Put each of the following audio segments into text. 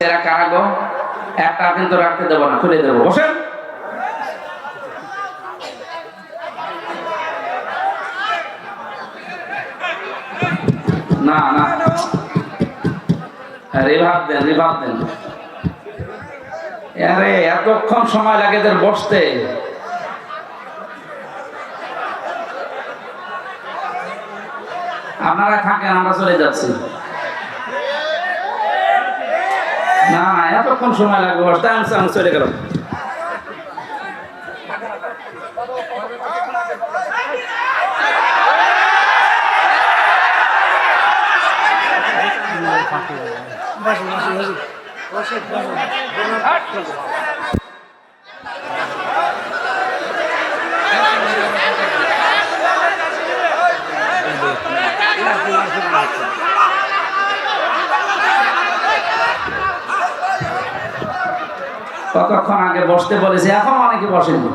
এরা কারা গো? একটা কিন্তু রাখতে দেবো না, খুলে দেবো। বসেন। না না, রিভাব দেন, রিভাব দেন। আরে এতক্ষণ সময় লাগে এদের বসতে। আপনারা থাকেন, আমরা চলে যাচ্ছি। না এতক্ষণ সময় লাগবে বসতে, আমি চলে গেলাম। কতক্ষণ আগে বসতে বলেছি, এখন অনেকে বসেনি।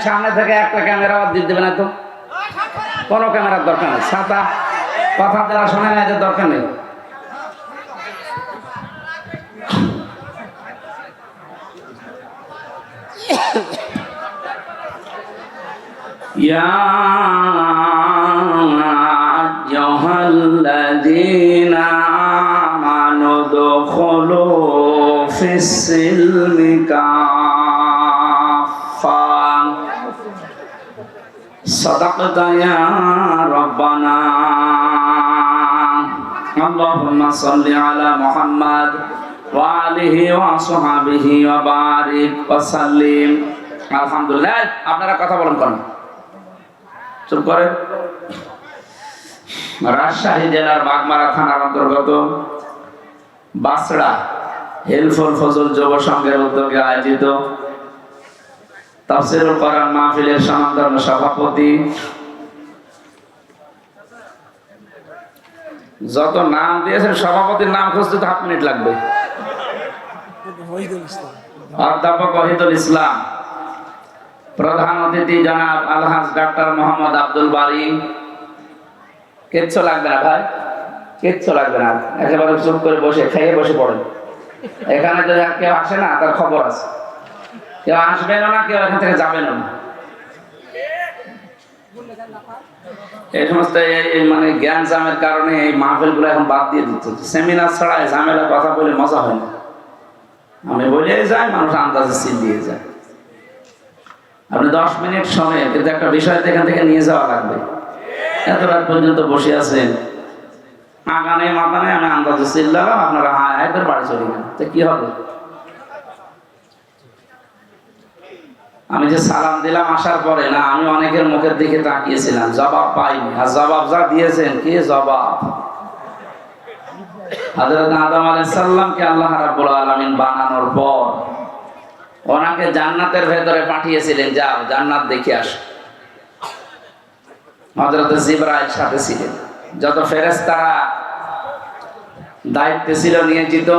সামনে থেকে একটা ক্যামেরা দিয়ে দেবে না তো, কোনো ক্যামেরার দরকার নেই। ছাতা কথা যারা শোনে না এদের দরকার নেই। ইয়া আইয়ুহাল্লাযীনা আমানু দুখুলু ফিস-সিলমি কাফা। সাদাকাতা ইয়া রাব্বানা। আল্লাহুম্মা সাল্লি আলা মুহাম্মাদ ওয়া আলিহি ওয়া আসহাবিহি ওয়া বারিক ওয়া সাল্লিম। আলহামদুলিল্লাহ। আপনারা কথা বলেন কেন? চুপ করেন। রাজশাহী জেলার বাগমারা থানার অন্তর্গত বাসড়া হেলফুল ফজল যুব সংঘের উদ্যোগে আয়োজিত তাফসীরুল কোরআন মাহফিলের সনাতন সভাপতি, যত নাম দিয়েছেন সভাপতির নাম খুঁজতে তো 7 মিনিট লাগবে। অধ্যাপক ওহিদুল ইসলাম, প্রধান অতিথি জনাব আলহাজ ডাক্তার মোহাম্মদ আব্দুল বারী। কিচ্ছু লাগবে না ভাই, কিচ্ছু লাগবে না, একেবারে চুপ করে বসে খেয়ে বসে পড়েন। এখানে যদি কেউ আসে না তার খবর আছে, কেউ আসবেনও না, কেউ এখান থেকে যাবেনও না। এই সমস্ত মানে জ্ঞান জামের কারণে এই মাহফিল গুলো এখন বাদ দিয়ে দিচ্ছে। সেমিনার ছাড়াই ঝামেলা কথা বলে মজা হয় না। আমি বলে যাই, মানুষ আন্দাজে সিল দিয়ে যায়। আপনি 10 মিনিট সময়, কিন্তু একটা বিষয় এখান থেকে নিয়ে যাওয়া লাগবে। এত রাত পর্যন্ত বসে আছেন, আগানে মাগানে আমি আন্দাজে চিল্লালাম, আপনারা হায় করে বাড়ি চলে গেলেন, তো কি হবে? আমি যে সালাম দিলাম আসার পরে, না আমি অনেকের মুখের দিকে তাকিয়েছিলাম, জবাব পাইনি। আর জবাব যা দিয়েছেন, কি জবাব! হযরত আদম আলাইহিস সালামকে আল্লাহ রাব্বুল আলামিন বানানোর পর ওনাকে জান্নাতের ভেতরে পাঠিয়েছিলেন, যাও জান্নাত দেখে আসো। হযরত জিবরাইল সাথে ছিলেন। যত ফেরেশতারা দায়িত্ব ছিল নিয়োজিত,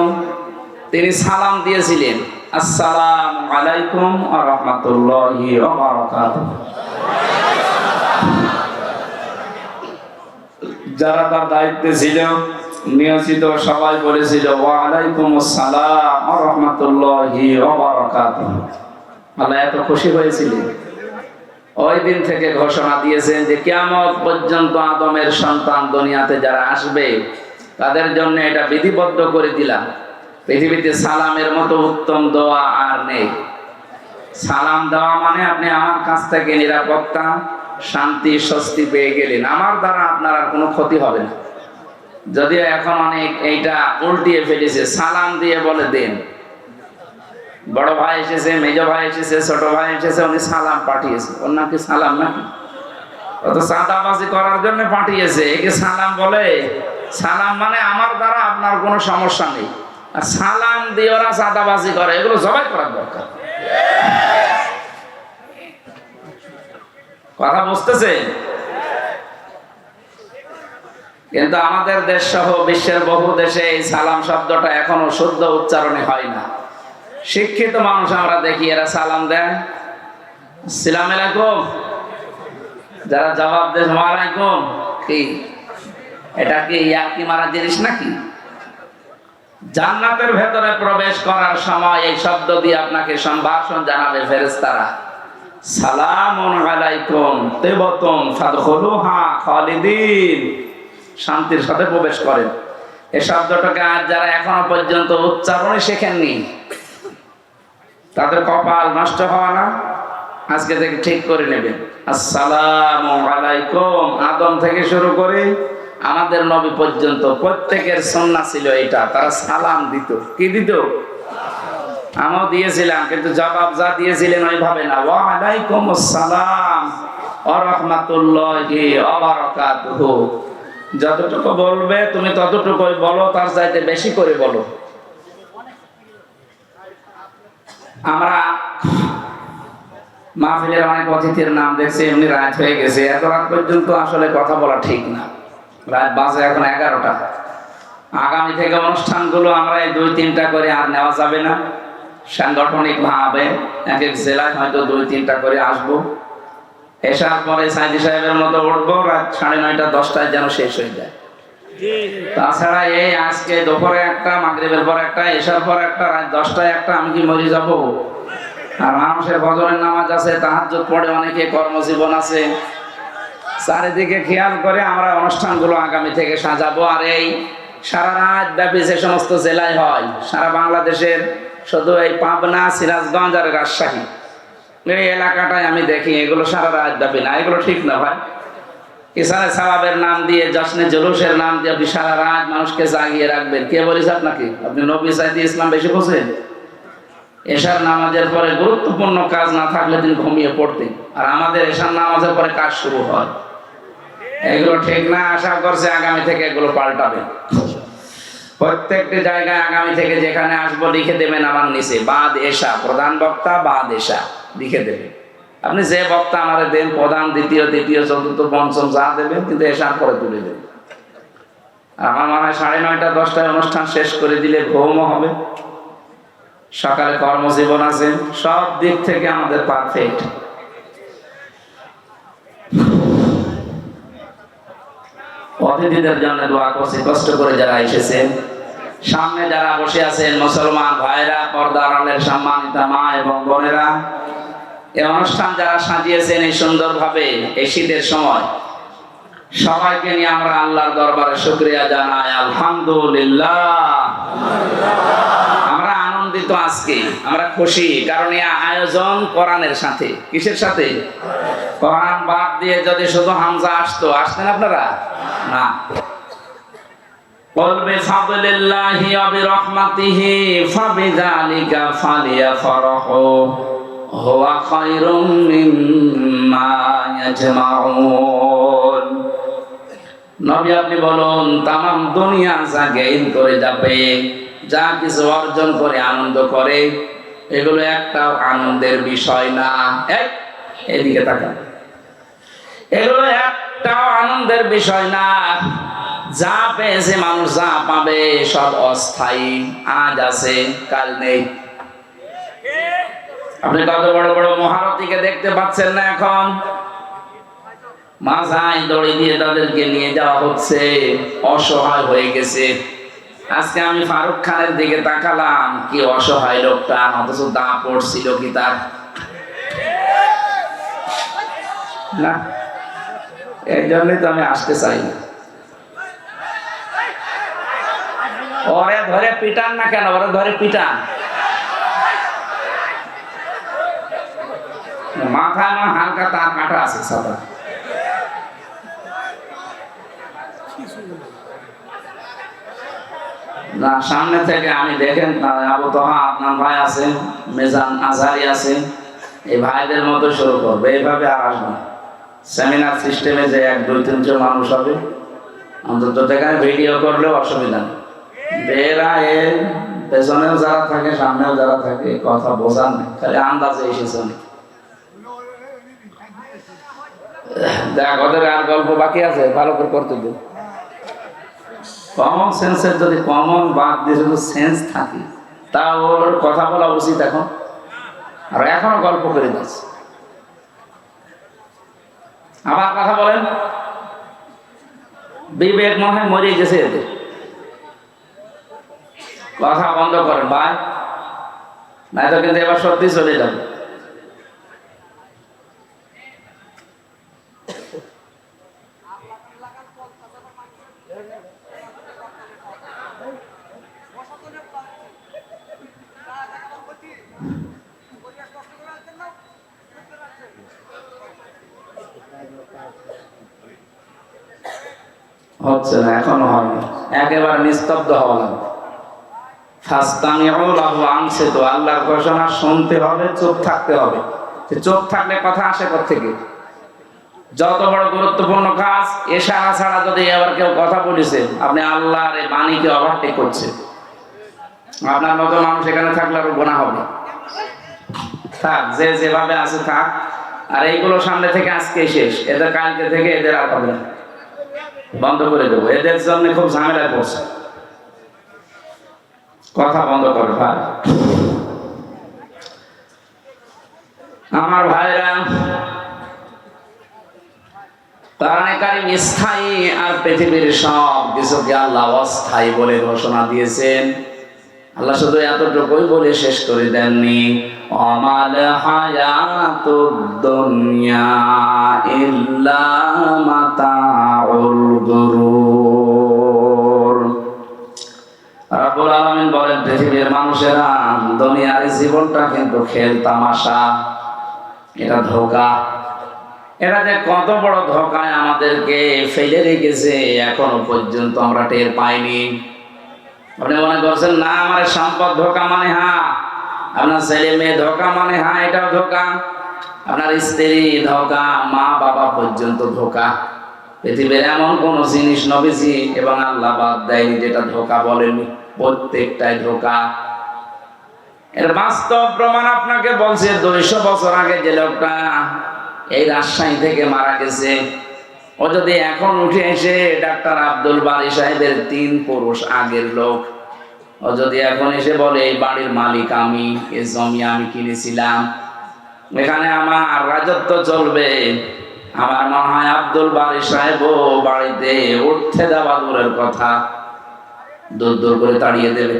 তিনি সালাম দিয়েছিলেন, আসসালামু আলাইকুম ওয়া রাহমাতুল্লাহি ওয়া বারাকাতুহু। যারা তার দায়িত্বে ছিল নিয়োজিত সবাই বলেছিল, ওয়া আলাইকুম আসসালাম ওয়া রাহমাতুল্লাহি ওয়া বারাকাতুহু। আল্লাহ এত খুশি হয়েছিলেন, ওই দিন থেকে ঘোষণা দিয়েছেন যে কিয়ামত পর্যন্ত আদমের সন্তান দুনিয়াতে যারা আসবে তাদের জন্য এটা বিধিবদ্ধ করে দিলাম। পৃথিবীতে সালামের মতো উত্তম দোয়া আর নেই। সালাম দেওয়া মানে আপনি আমার কাছ থেকে নিরাপত্তা, শান্তি, স্বস্তি পেয়ে গেলেন। আমার দ্বারা আপনার আর কোনো ক্ষতি হবে না। যদিও এখন অনেক এইটা উল্টিয়ে ফেলেছে, সালাম দিয়ে বলে দেন। বড় ভাই এসেছে, মেজ ভাই এসেছে, ছোট ভাই এসেছে, উনি সালাম পাঠিয়েছে। ওর নাম কি সালাম নাকি? ও তো চাঁদাবাজি করার জন্য পাঠিয়েছে, একে সালাম বলে? সালাম মানে আমার দ্বারা আপনার কোনো সমস্যা নেই। আর সালাম দিয়ে ওরা চাঁদাবাজি করে, এগুলো জবাই করার দরকার। কথা বুঝতেছে? কিন্তু আমাদের দেশ সহ বিশ্বের বহু দেশে এই সালাম শব্দটা এখনো শুদ্ধ উচ্চারণে হয় না। শিক্ষিত মানুষ আমরা দেখি, এরা সালাম দেয় আসসালামু আলাইকুম, যারা জবাব দেয় ওয়ালাইকুম, কি এটা কি ইয়াকি মারা জিনিস নাকি? জান্নাতের ভেতরে প্রবেশ করার সময় এই শব্দ দিয়ে আপনাকে সম্ভাষণ জানাবে ফেরেশতারা, সালামুন আলাইকুম তিবতুম ফাদখুলুহা খালিদিন, শান্তির সাথে প্রবেশ করেন। এই শব্দটাকে আজ যারা এখনো পর্যন্ত উচ্চারণই শেখেননি তাদের কপাল নষ্ট হওয়া না, আজকে থেকে ঠিক করে নেবেন। আসসালামু আলাইকুম, আদম থেকে শুরু করে আমাদের নবী পর্যন্ত প্রত্যেকের সুন্নাহ ছিল এটা, তারা সালাম দিত। কি দিত? আমিও দিয়েছিলাম, কিন্তু জবাব যা দিয়েছিলেন ওইভাবে না। ওয়া আলাইকুম আসসালাম ওয়া রাহমাতুল্লাহি ওয়া বারাকাতুহু। যতটুকু বলবে তুমি ততটুকুই বলো, তার চাইতে বেশি করে বলো। আমরা মাহফিলের অনেক অতিথির নাম দেখছি, এমনি রাত হয়ে গেছে, এত রাত পর্যন্ত আসলে কথা বলা ঠিক না। রাত বাজে এখন 11টা। আগামী থেকে অনুষ্ঠানগুলো আমরা এই 2-3টা করে আর নেওয়া যাবে না। সাংগঠনিক ভাবে এক এক জেলায় হয়তো 2-3টা করে আসবো। এসার পরে সাইদি সাহেবের মতো উঠবো, রাত 9:30 10টায় যেন শেষ হয়ে যায়। তাছাড়া এই আজকে দুপুরে একটা, মাগরিবের পর একটা, এসার পর একটা, রাত 10টায় একটা, আমি কি মরে যাব? আর মানুষের ফজরের নামাজ আছে, তাহাজ্জুদ পড়ে, অনেকে কর্মজীবন আছে। চারিদিকে খেয়াল করে আমরা অনুষ্ঠানগুলো আগামী থেকে সাজাবো। আর এই সারা রাত ব্যাপী যে সমস্ত জেলায় হয়, সারা বাংলাদেশের শুধু এই পাবনা, সিরাজগঞ্জ আর রাজশাহী এই এলাকাটায় আমি দেখি, এগুলো সারা রাত ব্যাপী না, এগুলো ঠিক না ভাই। ইসারে সাওয়াবের নাম দিয়ে, জশ্নে জুলুসের নাম দিয়ে আপনি সারা রাত মানুষকে জাগিয়ে রাখবেন। কে বলেছে আপনাকে? আপনি নবী সাইদি ইসলাম বেশি বোঝেন? এশার নামাজের পরে গুরুত্বপূর্ণ কাজ না থাকলে তিনি ঘুমিয়ে পড়তেন, আর আমাদের এশার নামাজের পরে কাজ শুরু হয়। এগুলো ঠিক না। আশা করছে আগামী থেকে এগুলো পাল্টাবে। প্রত্যেকটি জায়গায় আগামী থেকে যেখানে আসবো লিখে দেবেন আমার নিচে, বাদ এশা, প্রধান বক্তা বাদ এশা লিখে দেবেন। আপনি যে বক্তা আমাদের দেন, প্রধান, দ্বিতীয়, চতুর্থ, পঞ্চম যা দেবেন, কিন্তু এশার পরে তুলে দেবেন। আমার মনে হয় 9:30 10টায় অনুষ্ঠান শেষ করে দিলে ঘুমও হবে, সকালে কর্মজীবন আছে, সব দিক থেকে আমাদের পারফেক্ট। অতিথিদের জন্য দোয়া করছি, কষ্ট করে যারা এসেছেন। সামনে যারা বসে আছেন মুসলমান ভাইরা, পর্দার আড়ালের সম্মানিতা মা এবং বোনেরা, এই অনুষ্ঠান যারা সাজিয়েছেন এই সুন্দরভাবে এই শীতের সময়, সবাইকে নিয়ে আমরা আল্লাহর দরবারে শুকরিয়া জানাই। আলহামদুলিল্লাহ। আমরা আনন্দিত, আজকে আমরা খুশি, কারণ এই আয়োজন কোরআনের সাথে। কিসের সাথে? কোরআন বাদ দিয়ে যদি শুধু হামজা আসতো, আসতেন আপনারা? না। قل بفضل الله وبرحمته فبذلك فليفرحوا هو خير مما يجمعون। নবী আপনি বলুন, তামাম দুনিয়া যা গেইন করে যাবে, যা কিছু অর্জন করে আনন্দ করে, এগুলো একটাও আনন্দের বিষয় না। এদিকে তাকান, এগুলো একটাও আনন্দের বিষয় না। যা পেয়েছে মানুষ, যা পাবে, সব অস্থায়ী। আজ আছে, কাল নেই। আপনি কত বড় বড় মহারথীকে দেখতে পাচ্ছেন না? এখন মাথায় দড়ি দিয়ে তাদেরকে নিয়ে যাওয়া হচ্ছে, অসহায় হয়ে গেছে। আজকে আমি ফারুক খানের দিকে তাকালাম, কি অসহায় লোকটা, অথচ দা পড়ছিল কি তার না। এই জন্যই তো আমি আসতে চাই না। ওরে ধরে পিটান না কেন? ওরে ধরে পিটান। মাথায় আমার হালকা তার কাটা আছে সাদা। না, সামনে থেকে আমি দেখেন, আবু তোহা আপনার ভাই আছে, মেজান আজহারি আছে, এই ভাইদের মতো শুরু করবে। এইভাবে আর আসবে না। সেমিনার সিস্টেমে যে 1-2-3 মানুষ হবে, অন্তত সেখানে ভিডিও করলেও অসুবিধা নেই। বেরা এর পেছনেও যারা থাকে, সামনেও যারা থাকে, কথা বোঝার নেই, খালি আন্দাজে এসেছে। দেখ, ওদের আর গল্প বাকি আছে, ভালো করে করতে দিন। কমন সেন্সের যদি কমন বাদ দিয়ে শুধু সেন্স থাকে, তা ওর কথা বলা উচিত এখন। আর এখনো গল্প করে যাচ্ছে। আবার কথা বলেন, বিবেক মনে হয় মরে গেছে এদের। কথা বন্ধ করেন ভাই, নাই তো কিন্তু এবার সত্যি চলে যাবে। হচ্ছে না, এখনো হয়নি, একেবারে নিস্তব্ধ হওয়া লাগবে। আল্লাহর ঘোষণা শুনতে হবে, চুপ থাকতে হবে। চুপ থাকলে কথা আসে কোত্থেকে? যত বড় গুরুত্বপূর্ণ কাজ ইশারা ছাড়া যদি আবার কেউ কথা বলেছে, আপনি আল্লাহর এই বাণীকে ওভারটেক করছে। আপনার মতো মানুষ এখানে থাকলে আরো গুনাহ হবে। থাক, যে যেভাবে আছে থাক। আর এইগুলো সামনে থেকে আজকে শেষ, এদের কালকে থেকে এদের আর হবে না, বন্ধ করে দেবো। এদের জন্য খুব ঝামেলায় পড়ছে। কথা বন্ধ করে ভাই। আমার ভাইরা, কোরআনে কারীম স্থায়ী আর পৃথিবীর সব কিছুকে আল্লাহ অস্থায়ী বলে ঘোষণা দিয়েছেন। আল্লাহ শুধু এতটুকুই বলে শেষ করে দেননি, আমাল হায়াতুদ দুনিয়া ইল্লা মাতাউল গুরুর। রব্বুল আলামিন বলেন, পৃথিবীর মানুষেরা, দুনিয়ার জীবনটা কিন্তু খেল তামাশা, এটা ধোঁকা। এরা যে কত বড় ধোঁকায় আমাদেরকে ফেলে রেখেছে এখনো পর্যন্ত আমরা টের পাইনি। আপনি মনে করছেন না আমার সম্পদ ধোঁকা মানে হ্যাঁ, আপনার ছেলে মেয়ে ধোঁকা মানে হ্যাঁ, এটাও ধোঁকা। আপনার স্ত্রী ধোঁকা, মা বাবা পর্যন্ত ধোঁকা। পৃথিবীর এমন কোন জিনিস নবীজি এবং আল্লাহ বাদ দেয়নি যেটা ধোঁকা বলেনি, প্রত্যেকটাই ধোঁকা। এর বাস্তব প্রমাণ আপনাকে বলছে। 200 বছর আগে যে লোকটা এই রাজশাহী থেকে মারা গেছে, ও যদি এখন উঠে এসে ডাক্তার আব্দুল বারী সাহেবের 3 পুরুষ আগের লোক, ও যদি এখন এসে বলে এই বাড়ির মালিক আমি, এই জমি আমি কিনেছিলাম, এখানে আমার রাজত্ব চলবে, আমার মনে হয় আব্দুল বারী সাহেবও বাড়িতে উঠতে দেওয়া দূরের কথা, দূর দূর করে তাড়িয়ে দেবে।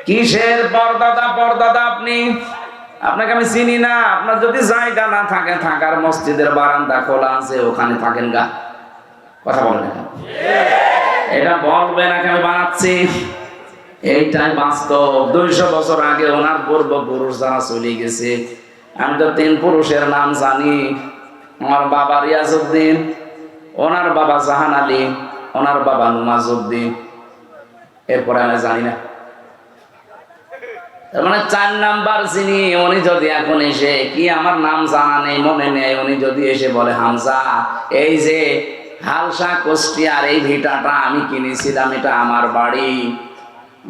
কিসের পরদাদা পরদাদা আপনি? আপনাকে আমি চিনি না। আপনার যদি জায়গা না থাকে থাকার, মসজিদের বারান্দা খোলা আছে, ওখানে থাকেন গা। কথা বলেন না, এটা বলবে নাকি আমি বানাচ্ছি? এইটাই বাস্তব। 200 বছর আগে ওনার পূর্বপুরুষ যারা চলে গেছে, আমি তো 3 পুরুষের নাম জানি। আমার বাবা রিয়াজউদ্দিন, ওনার বাবা জাহান আলী, ওনার বাবা নুমাজউদ্দিন, এরপরে আমি জানি না। মানে 4 নাম্বার যিনি, উনি যদি এখন এসে, কি আমার নাম জানা নেই, মনে নেই, উনি যদি এসে বলে হামজা এই যে হালসা কুষ্টিয়ার এই ভিটাটা আমি কিনেছিলাম, এটা আমার বাড়ি,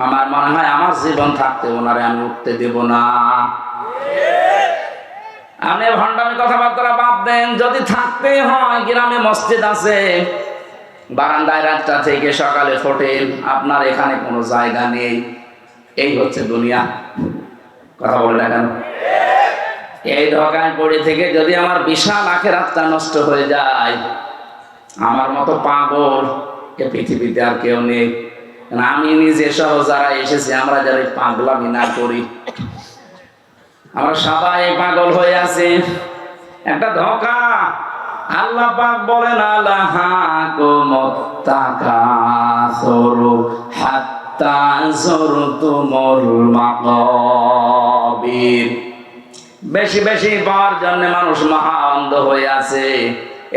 আমার মনে হয় আমার জীবন থাকতে ওনারে আমি উঠতে দেব না। আপনি ভণ্ডামি কথাবার্তা বাদ দেন। যদি থাকতে হয়, গ্রামে মসজিদ আছে, বারান্দায় রাতটা থেকে সকালে ফোটেন, আপনার এখানে কোনো জায়গা নেই। এই হচ্ছে দুনিয়া। কথা বলে না কেন? এই ধোঁকায় পড়ে থেকে যদি আমার বিশাল আখিরাতটা নষ্ট হয়ে যায়, আমার মতো পাগল এ পৃথিবীতে আর কেউ নেই। আমি নিজে সহ যারা এসেছি, আমরা যারা পাগলামি না করি, আমরা সবাই পাগল হয়ে আছি। একটা ধোঁকা। আল্লাহ পাক বলেন, আল্লাহাকুমুত তাকাসুরু হাত্তা যুরতুমুল মাকাবির। বেশি বেশি পাওয়ার জন্য মানুষ মহা অন্ধ হয়ে আছে।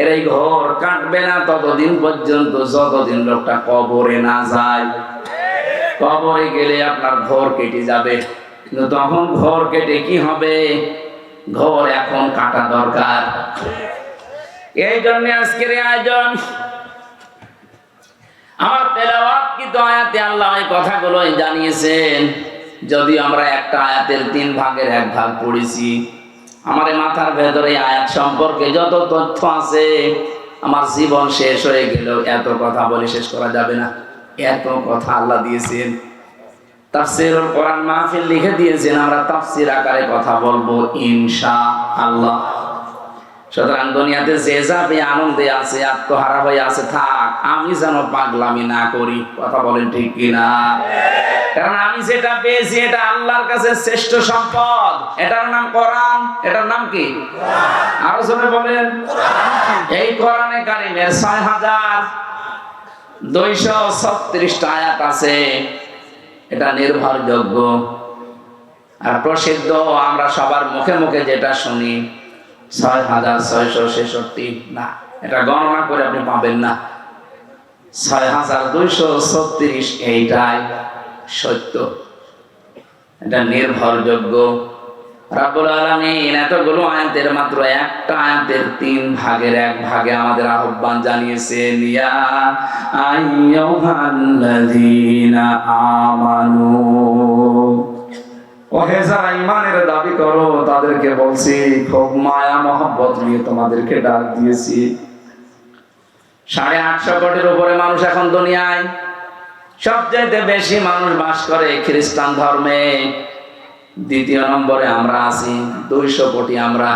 এর এই ঘোর কাটবে না ততদিন পর্যন্ত যতদিন লোকটা কবরে না যায়। কবরে গেলে আপনার ঘোর কেটে যাবে, কিন্তু তখন ঘোর কেটে কি হবে? ঘোর এখন কাটা দরকার। এই জন্য আজকের আয়োজন। আমার তেলাওয়াত কিন্তু আয়াতে আল্লাহ এই কথাগুলো জানিয়েছেন। যদি আমরা একটা আয়াতের 3 ভাগের 1 ভাগ পড়েছি, আমার মাথার ভেতরে আয়াত সম্পর্কে যত তথ্য আছে, আমার জীবন শেষ হয়ে গেল, এত কথা বলে শেষ করা যাবে না। এত কথা আল্লাহ দিয়েছেন। তাফসীরুল কোরআন মাহফিল লিখে দিয়েছেন, আমরা তাফসীর আকারে কথা বলবো ইনশাআল্লাহ। সুতরাং দুনিয়াতে যে যাবে আনন্দে আছে, আত্মহারা হয়ে আছে, থাক, আমি যেন পাগলামি না করি। কথা বলেন ঠিক কিনা? কারণ আমি যেটা পেয়েছি এটা আল্লাহর কাছে শ্রেষ্ঠ সম্পদ। এটার নাম কোরআন। এটার নাম কি? আরো জোরে বলেন। এই কোরআনে কারিমের ৬,২৩৬ আয়াত আছে। এটা নির্ভরযোগ্য আর প্রসিদ্ধ। আমরা সবার মুখে মুখে যেটা শুনি ৬,৬৬৬ না, এটা গণনা করে আপনি পাবেন না। ৬,২৩৬ এইটাই সত্য, এটা নির্ভরযোগ্য। রাব্বুল আলামিন এতগুলো আয়াতের মাত্র একটা আয়াতের ৩ ভাগের ১ ভাগে আমাদের আহ্বান জানিয়েছেন, ইয়া আইয়ুহাল্লাযীনা আমানু, ওহে যারা ঈমানের দাবি করো তাদেরকে বলছি, খুব মায়া মহব্বত নিয়ে তোমাদেরকে ডাক দিয়েছি। ৮৫০ কোটির উপরে মানুষ এখন দুনিয়ায়। সবচেয়ে বেশি মানুষ বাস করে খ্রিস্টান ধর্মে। দ্বিতীয় নম্বরে আমরা আছি, ২০০ কোটি আমরা,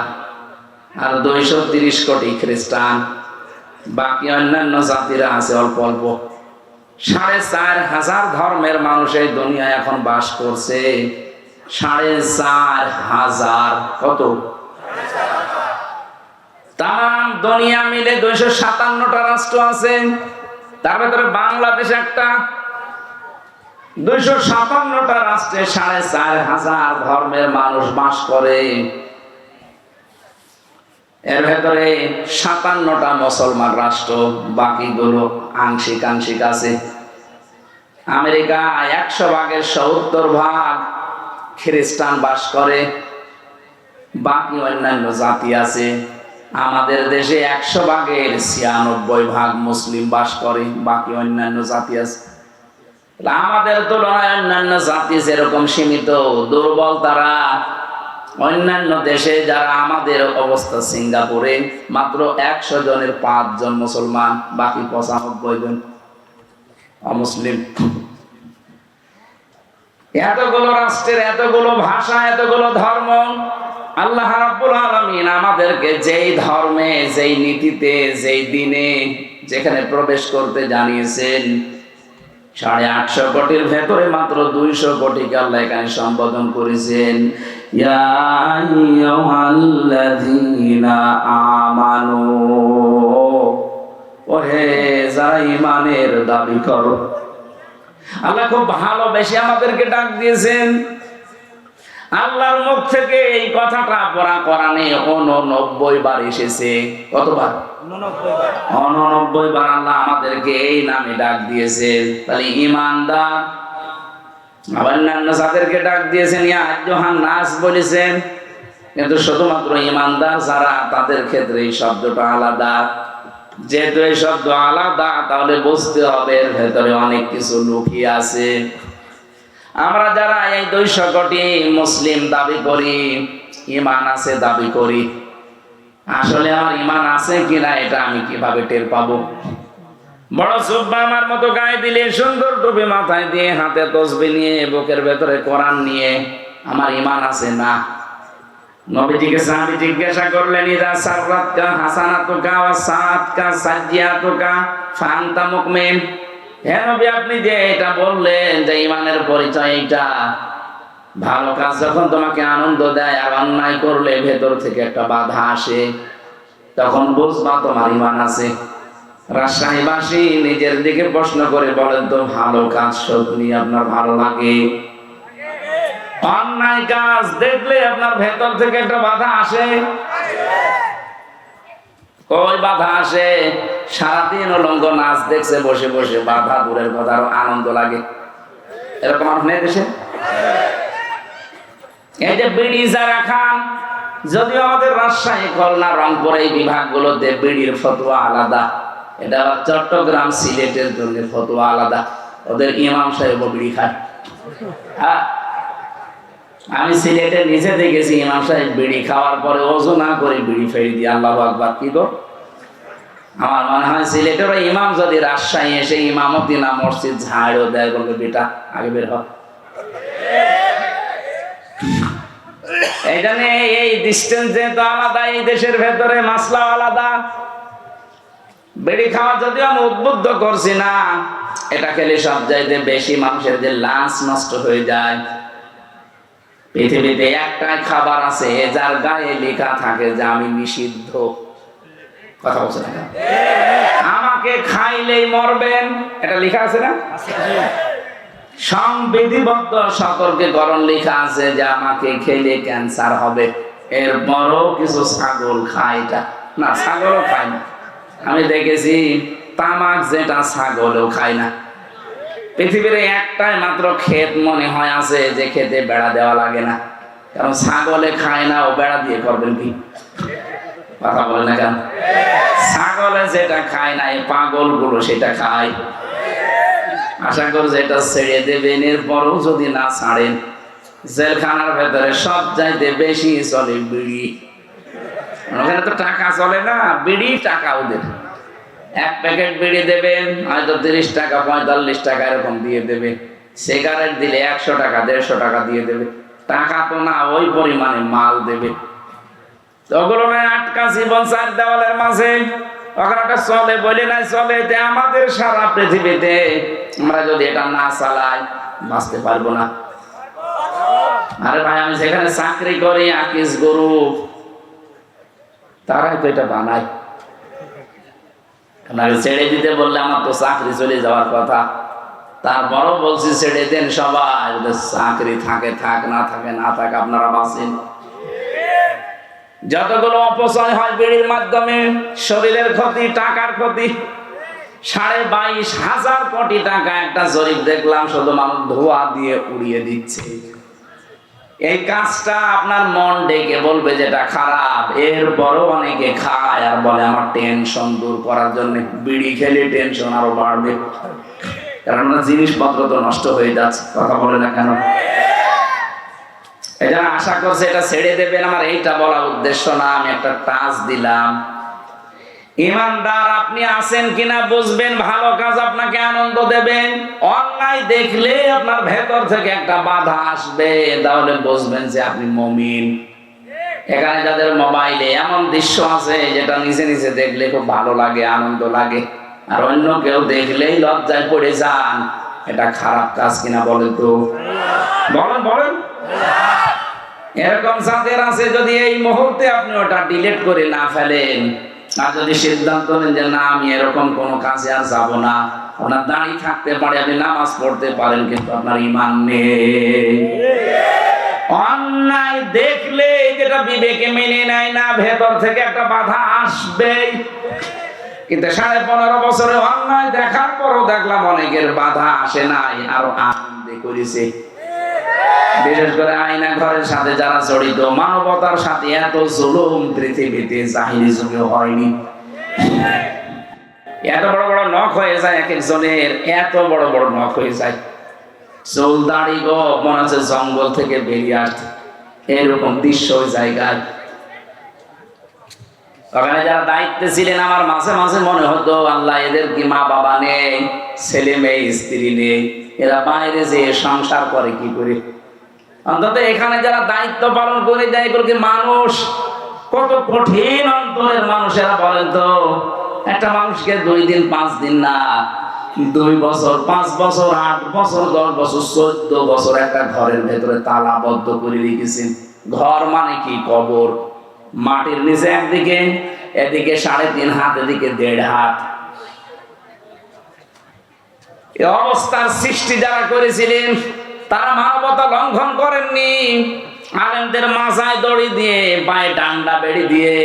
আর ২৩০ কোটি খ্রিস্টান। বাকি অন্যান্য জাতিরা আছে অল্প অল্প। ৪৫০০ ধর্মের মানুষ এই দুনিয়ায় এখন বাস করছে। ৪৫০০। কত? তাম দুনিয়া মিলে ২৫৭টা রাষ্ট্র আছে, তার ভেতরে বাংলাদেশ একটা। ২৫৭টা রাষ্ট্রে ৪৫০০ ধর্মের মানুষ বাস করে। এর ভেতরে ৫৭টা মুসলমান রাষ্ট্র, বাকিগুলো আংশিক আংশিক আছে। আমেরিকা ১০০ ভাগের ৭০ ভাগ খ্রিস্টান বাস করে, বাকি অন্যান্য জাতি আছে। আমাদের দেশে ১০০ ভাগের ৯৬ ভাগ মুসলিম বাস করে, বাকি অন্যান্য জাতি আছে। আমাদের তুলনায় অন্যান্য জাতি যেরকম সীমিত, দুর্বল তারা। অন্যান্য দেশে যারা আমাদের অবস্থা, সিঙ্গাপুরে মাত্র ১০০ জনের ৫ জন মুসলমান, বাকি ৯৫ জন অমুসলিম। এতগুলো রাষ্ট্রের এতগুলো ভাষা, এতগুলো ধর্ম। আল্লাহ রাব্বুল আলামিন আমাদেরকে যেই ধর্মে, যেই নীতিতে, যেই দিনে, যেখানে প্রবেশ করতে জানিয়েছেন, ৮৫০ কোটির ভেতরে মাত্র ২০০ কোটিকে আল্লাহ এখানে সম্বোধন করেছেন, ইয়া আইয়ুহাল্লাযীনা আমানু, ওহে যারা ঈমানের দাবি করো। আল্লাহ খুব ভালোবেসে আমাদেরকে ডাক দিয়েছেন। আল্লাহর মুখ থেকে এই কথাটা পড়া কোরআনে ৮৯ বার এসেছে। কতবার? ৮৯ বার আল্লাহ আমাদেরকে এই নামে ডাক দিয়েছেন। তাহলে ঈমানদার। আবার অন্যান্য জাতিকে ডাক দিয়েছেন ইয়া আইয়ুহান নাস বলেছেন, কিন্তু শুধুমাত্র ঈমানদার যারা, তাদের ক্ষেত্রে এই শব্দটা আলাদা। যেহেতু এই শব্দ আলাদা, তাহলে বুঝতে হবে এর ভেতরে অনেক কিছু লুকিয়ে আছে। আমরা যারা এই ২০০ কোটি মুসলিম দাবি করি, ঈমান আছে দাবি করি, আসলে আমার ঈমান আছে কিনা এটা আমি কিভাবে টের পাবো? বড় জুব্বা আমার মতো গায়ে দিলে, সুন্দর টুপি মাথায় দিয়ে, হাতে তসবিহ নিয়ে, বুকের ভেতরে কোরআন নিয়ে, আমার ঈমান আছে না? নবীজিকে সাহাবী জিজ্ঞাসা করলেন, ইযা সাররাতকা হাসানাতুকা ওয়া সাআতকা সাজ্জিয়াতুকা ফাআনতা মুমিন। হে নবী, আপনি যে এটা বললেন যে ঈমানের পরিচয় এটা, ভালো কাজ যখন তোমাকে আনন্দ দেয় আর অন্যায় করলে ভেতর থেকে একটা বাধা আসে, তখন বুঝবা তোমার ঈমান আছে। রাজশাহীবাসী নিজের দিকে প্রশ্ন করে বলেন তো, ভালো কাজ সত্যি আপনার ভালো লাগে? অন্যায় কাজ দেখলে আপনার ভেতর থেকে একটা বাধা আসে? কই বাধা আসে? সারাদিন উলঙ্গ নাচ দেখছে বসে বসে, বাধা দূরের কথা, আরো আনন্দ লাগে। এরকম আপনার দেশে? এই যে বিড়ি যারা খান, যদিও আমাদের রাজশাহী, খুলনা, রংপুর এই বিভাগগুলোতে বিড়ির ফতোয়া আলাদা, এটা আবার চট্টগ্রাম, সিলেটের জন্য ফতোয়া আলাদা। ওদের ইমাম সাহেব বিড়ি খায়। হ্যাঁ, আমি সিলেটে নিজে দেখেছি ইমাম সাহেব বিড়ি খাওয়ার পরে ওযু না করে বিড়ি ফেলে দিয়ে আল্লাহু আকবার। কি গো, আমার মনে হয় সিলেটের ইমাম যদি রাজশাহী এসে ইমামতি না মসজিদ ঝাড়ও দেয়, বলবে বেটা আগে বের হ। এই জন্য এই ডিস্টেন্স যেহেতু আলাদা, এই দেশের ভেতরে মাসলা আলাদা। বিড়ি খাওয়া যদিও আমি উদ্বুদ্ধ করছি না, এটা খেলে সব চাইতে বেশি মানুষের যে লাঞ্চ নষ্ট হয়ে যায়। পৃথিবীতে একটাই খাবার আছে যার গায়ে লেখা থাকে যে আমি নিষিদ্ধ। কথা বলছে না, আমাকে খাইলেই মরবেন, এটা লেখা আছে না? সংবিধিবদ্ধ সতর্কীকরণ লেখা আছে যে আমাকে খেলে ক্যান্সার হবে। এরপরও কিছু ছাগল খায়, এটা না, ছাগলও খায় না। আমি দেখেছি তামাক যেটা ছাগলও খায় না। পৃথিবীর একটাই মাত্র ক্ষেত মনে হয় আছে যে খেতে বেড়া দেওয়া লাগে না, কারণ ছাগলে খায় না, ও বেড়া দিয়ে করবেন কি? কথা বলে না কেন? ছাগলে যেটা খায় না, এই পাগল গুলো সেটা খায়। আশা করি যেটা ছেড়ে দেবেন, এরপরও যদি না ছাড়েন, জেলখানার ভেতরে সব চাইতে বেশি চলে বিড়ি। ওখানে তো টাকা চলে না, বিড়ি টাকা ওদের। এক প্যাকেট বিড়ি দেবেন হয়তো 30 টাকা 45 টাকা এরকম দিয়ে দেবে। সিগারেট দিলে 100 টাকা 150 টাকা দিয়ে দেবে। টাকা তো না, ওই পরিমাণে মাল দেবে। ওগুলো নয় আটকা জীবন চার দেওয়ালের মাঝে, ওখানে একটা চলে বলে নাই চলে। আমাদের সারা পৃথিবীতে আমরা যদি এটা না চালাই বাঁচতে পারবো না। আরে ভাই, আমি যেখানে চাকরি করি আকিস গ্রুপ, তারাই তো এটা বানায়। আপনাকে ছেড়ে দিতে বললে আমার তো চাকরি চলে যাওয়ার কথা, তারপরও বলছি ছেড়ে দেন সবাই। চাকরি থাকে থাক, না থাকে না থাক, আপনারা বাঁচেন। যতগুলো অপচয় হয় বিড়ির মাধ্যমে, শরীরের ক্ষতি, টাকার ক্ষতি, 22,500 কোটি টাকা একটা জরিপ দেখলাম, শুধু মানুষ ধোয়া দিয়ে উড়িয়ে দিচ্ছে। এই কাজটা আপনার মন ডেকে বলবে যেটা খারাপ, এরপরও অনেকে খায় আর বলে আমার টেনশন দূর করার জন্য। বিড়ি খেলে টেনশন আরো বাড়বে, কারণ জিনিসপত্র তো নষ্ট হয়ে যাচ্ছে। কথা বলে না কেন? এটা আশা করছে এটা ছেড়ে দেবেন, আমার এইটা বলার উদ্দেশ্য না। আমি একটা টাচ দিলাম। ইমানদার আপনি আছেন কিনা বুঝবেন, ভালো কাজ আপনাকে আনন্দ দেবেন। অন্যায় দেখলে আপনার ভেতর থেকে একটা বাধা আসবে, তাহলে বুঝবেন যে আপনি মুমিন। এখানে যাদের মোবাইলে এমন দৃশ্য আছে যেটা নিজে নিজে দেখলে খুব ভালো লাগে, আনন্দ লাগে, আর অন্য কেউ দেখলেই লজ্জায় পড়ে যান, এটা খারাপ কাজ কিনা বলেন তো? বলেন বলেন। এরকম যাদের আছে, যদি এই মুহূর্তে আপনি ওটা ডিলিট করে না ফেলেন, আর যদি সিদ্ধান্ত নেন যে না আমি এরকম কোন কাজে আর যাব না, আপনার দাঁড়িয়ে থাকতে পারে, আপনি নামাজ পড়তে পারেন, কিন্তু আপনার ঈমান নেই। অন্যায় দেখলে যেটা বিবেকে মেনে নেয় না, ভেতর থেকে একটা বাধা আসবেই। কিন্তু 15.5 বছরে অন্যায় দেখার পরও দেখলাম অনেকের বাধা আসে নাই, আরো আনন্দে করেছে। বিশেষ করে আয়না ঘরের সাথে যারা জড়িত, মানবতার সাথে এত জুলুম পৃথিবীতে জাহিরি যুগে হয়নি। এত বড় বড় নখ হয়ে যায় এক একজনের, এত বড় বড় নখ হয়ে যায়, চুল দাড়ি গো মনে হচ্ছে জঙ্গল থেকে বেরিয়ে আসছে, এরকম দৃশ্য ওই জায়গায়। ওখানে যারা দায়িত্বে ছিলেন, আমার মাঝে মাঝে মনে হতো আল্লাহ এদের কি মা বাবা নেই, ছেলে মেয়ে স্ত্রী নেই, এরা বাইরে যে সংসার করে কি করে? অন্তত এখানে যারা দায়িত্ব পালন করে যায়, এগুলো কি মানুষ? কত কঠিন অন্তরের মানুষেরা বলেন তো। একটা মানুষকে 2 দিন 5 দিন না, 2 বছর 5 বছর 8 বছর 10 বছর 14 বছর একটা ঘরের ভেতরে তালাবদ্ধ করে রেখেছেন। ঘর মানে কি? কবর। মাটির নিচে একদিকে, এদিকে 3.5 হাত, এদিকে 1.5 হাত। এই অবস্থার সৃষ্টি যারা করেছিলেন, তারা মানবতা লঙ্ঘন করেননি। আলেমদের মাথায় দড়ি দিয়ে, পায়ে ডান্ডা বেড়ি দিয়ে,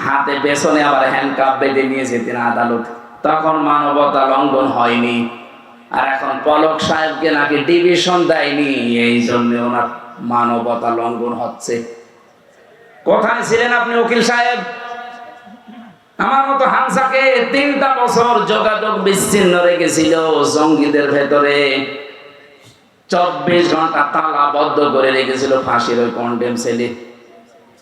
হাতে পেছনে আবার হ্যান্ডকাপ বেঁধে নিয়ে যেতেন আদালত, তখন মানবতা লঙ্ঘন হয়নি। আর এখন পলক সাহেবকে নাকি ডিভিশন দেয়নি, এই জন্য ওনার মানবতা লঙ্ঘন হচ্ছে। কোথায় ছিলেন আপনি উকিল সাহেব? আমার মতো হামসাকে 3টা বছর যোগাযোগ বিচ্ছিন্ন রেখেছিল জঙ্গিদের ভেতরে, 24 ঘন্টা তালাবদ্ধ করে রেখেছিল ফাঁসির ওই কন্ডেম সেলে।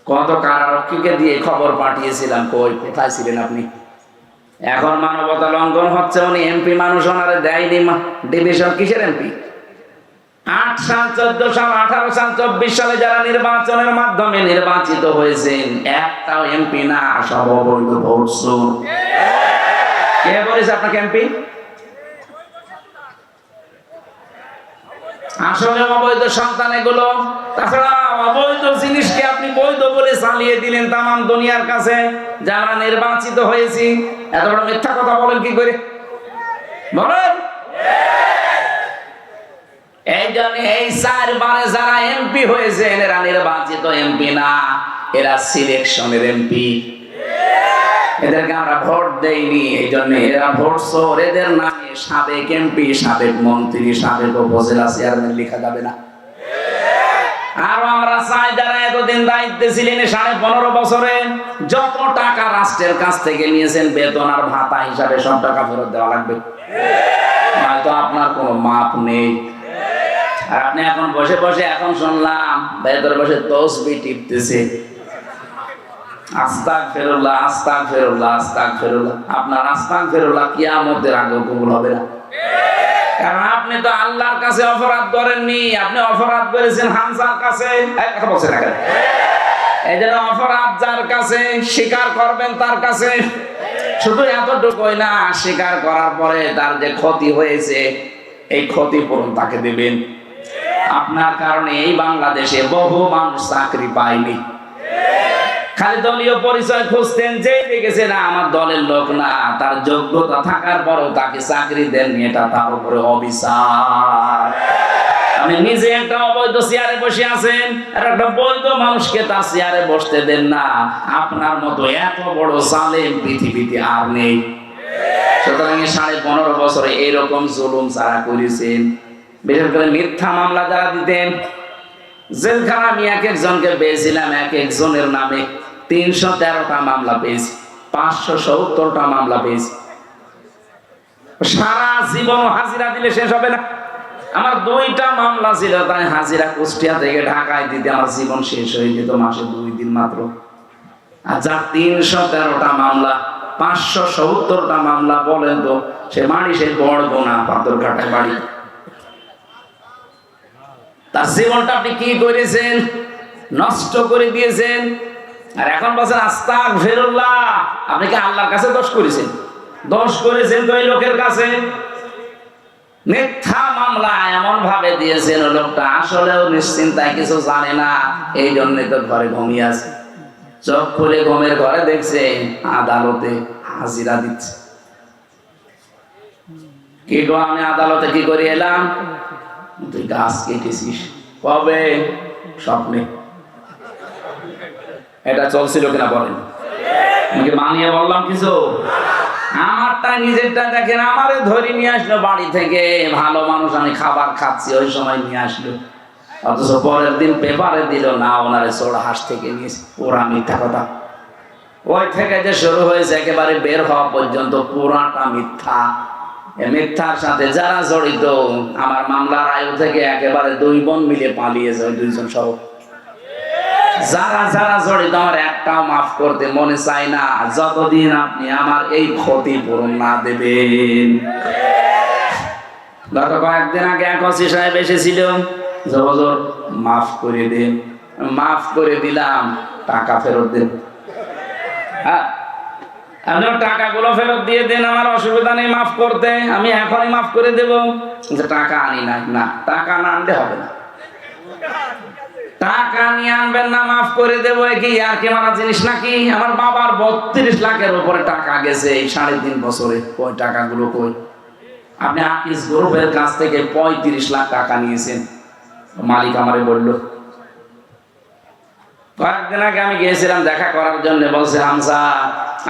কত কারারক্ষীকে দিয়ে খবর পাঠিয়েছিলাম, কোথায় ছিলেন আপনি? এখন মানবতা লঙ্ঘন হচ্ছে। উনি এমপি মানুষ, ওনারে দেয়নি ডিভিশন। কিসের এমপি? 8 8 সাল, 14 সাল, 18 সাল, 24 সালে যারা নির্বাচনের মাধ্যমে নির্বাচিত হয়েছেন, একটাও এমপি না, সব অবৈধ ভোটচোর। কে বলেছে আপনাকে এমপি? আসলে অবৈধ সন্তান এগুলো। তাছাড়া অবৈধ জিনিসকে আপনি বৈধ বলে চালিয়ে দিলেন তামাম দুনিয়ার কাছে। যারা নির্বাচিত হয়েছি, এত বড় মিথ্যা কথা বলেন কি করে বলেন? এই জন্য এই 4 বারে যারা এমপি হয়েছেন এরা নির্বাচিত এমপি না, এরা সিলেকশনের এমপি। এদেরকে আমরা ভোট দেইনি, এই জন্য এরা ভোট চোর। এদের নামে সাবেক এমপি, সাবেক মন্ত্রী, সাবেক উপজেলা চেয়ারম্যান লেখা যাবে না। আর আমরা চাই যারা এতদিন দায়িত্বে ছিলেন 15.5 বছরে যত টাকা রাষ্ট্রের কাছ থেকে নিয়েছেন বেতন আর ভাতা হিসাবে সব টাকা ফেরত দেওয়া লাগবে, নয়তো আপনার কোনো মাপ নেই। আর আপনি এখন বসে বসে, এখন শুনলাম ভেতরে বসে তসবিহ টিপতেছে, আস্তাগফিরুল্লাহ, আস্তাগফিরুল্লাহ, আস্তাগফিরুল্লাহ। আপনার আস্তাগফিরুল্লাহ কিয়ামতের আগে কবুল হবে না, কারণ আপনি তো আল্লাহর কাছে অপরাধ করেননি, আপনি অপরাধ করেছেন হামজার কাছে। কথা বলছেন না কেন? এই জন্য অপরাধ যার কাছে স্বীকার করবেন তার কাছে। শুধু এতটুকুই না, স্বীকার করার পরে তার যে ক্ষতি হয়েছে এই ক্ষতিপূরণ তাকে দেবেন। আপনার কারণে এই বাংলাদেশে বহু মানুষ চাকরি পায়নি। খালি দলীয় পরিচয় খুঁজতেন, যে দেখেছে না আমার দলের লোক না, তার যোগ্যতা থাকার পরও তাকে চাকরি দেননি, এটা তার উপরে অবিচার। আপনি নিজে একটা অবৈধ চেয়ারে বসে আছেন, আর একটা বৈধ মানুষকে তার চেয়ারে বসতে দেন না। আপনার মতো এত বড় জালেম পৃথিবীতে আর নেই। সুতরাং 15.5 বছরে এরকম জুলুম যারা করেছেন, বিশেষ করে মিথ্যা মামলা যারা দিতেন, জেলখানা আমি এক একজনকে পেয়েছিলাম, এক একজনের নামে 313টা মামলা পেয়েছি, 570টা মামলা পেয়েছি। সারা জীবন হাজিরা দিলে শেষ হবে না। আমার 2টা মামলা ছিল, তাই হাজিরা কুষ্টিয়া থেকে ঢাকায় দিতে আমার জীবন শেষ হয়ে যেত মাসে 2 দিন মাত্র। আর যার 313টা মামলা, 570টা মামলা, বলেন তো সে বাড়ি, সে বড় গোনা পাথরঘাটায় বাড়ি। তার জীবনটা আপনি কি করেছেন? নষ্ট করে দিয়েছেন। আর এখন বলছেন আস্তাগফিরুল্লাহ। আপনি কি আল্লাহর কাছে দোষ করেছেন? দোষ করেছেন তো এই লোকের কাছে। মিথ্যা মামলা এমন ভাবে দিয়েছেন, ওই লোকটা আসলেও নিশ্চিন্তায় কিছু জানে না, এই জন্য তো ঘরে ঘুমিয়ে আছে। চোখ খুলে ঘুমের ঘরে দেখছে আদালতে হাজিরা দিচ্ছে। কি গো, আমি আদালতে কি করে এলাম? তুই গাছ কেটেছিস। কবে? স্বপ্নে। এটা চলছিল কিনা বলেন? আমাকে মানিয়ে বললাম কিছু? আমারটা নিজেরটা দেখেন, আমারে ধরে নিয়ে আসলো বাড়ি থেকে, ভালো মানুষ, আমি খাবার খাচ্ছি ওই সময় নিয়ে আসলো, অথচ পরের দিন পেপারে দিল না ওনারে চোরা হাঁস থেকে নিয়েছে। পুরা মিথ্যা কথা। ওই থেকে যে শুরু হয়েছে একেবারে বের হওয়া পর্যন্ত পুরাটা মিথ্যা। মিথ্যার সাথে যারা জড়িত, আমার মামলার আয়ু থেকে একেবারে 2 বোন মিলে পালিয়েছে, ওই 2 জন সহ। যারা যারা জড়িত আমার একটাও মাফ করতে মনে চায় না, যতদিন আপনি আমার এই ক্ষতিপূরণ না দেবেন। গত কয়েকদিন আগে এক ওসি সাহেব এসেছিল, হুজুর মাফ করে দেন। মাফ করে দিলাম, টাকা ফেরত দেন। হ্যাঁ, আপনি টাকাগুলো ফেরত দিয়ে দেন, আমার অসুবিধা নেই মাফ করতে, আমি এখনই মাফ করে দেব। টাকা আনি না, না টাকা না আনতে হবে না, টাকা নিয়ে আনবেন না, মাফ করে দেবো। কি আর কি মারা জিনিস নাকি? আমার বাবার 32 লাখের উপরে টাকা গেছে এই 3.5 বছরে। ওই টাকাগুলো কই? আপনি আকিস গ্রুপের কাছ থেকে 35 লাখ টাকা নিয়েছেন, মালিক আমারে বলল। কয়েকদিন আগে আমি গিয়েছিলাম দেখা করার জন্য, বলছে হামজা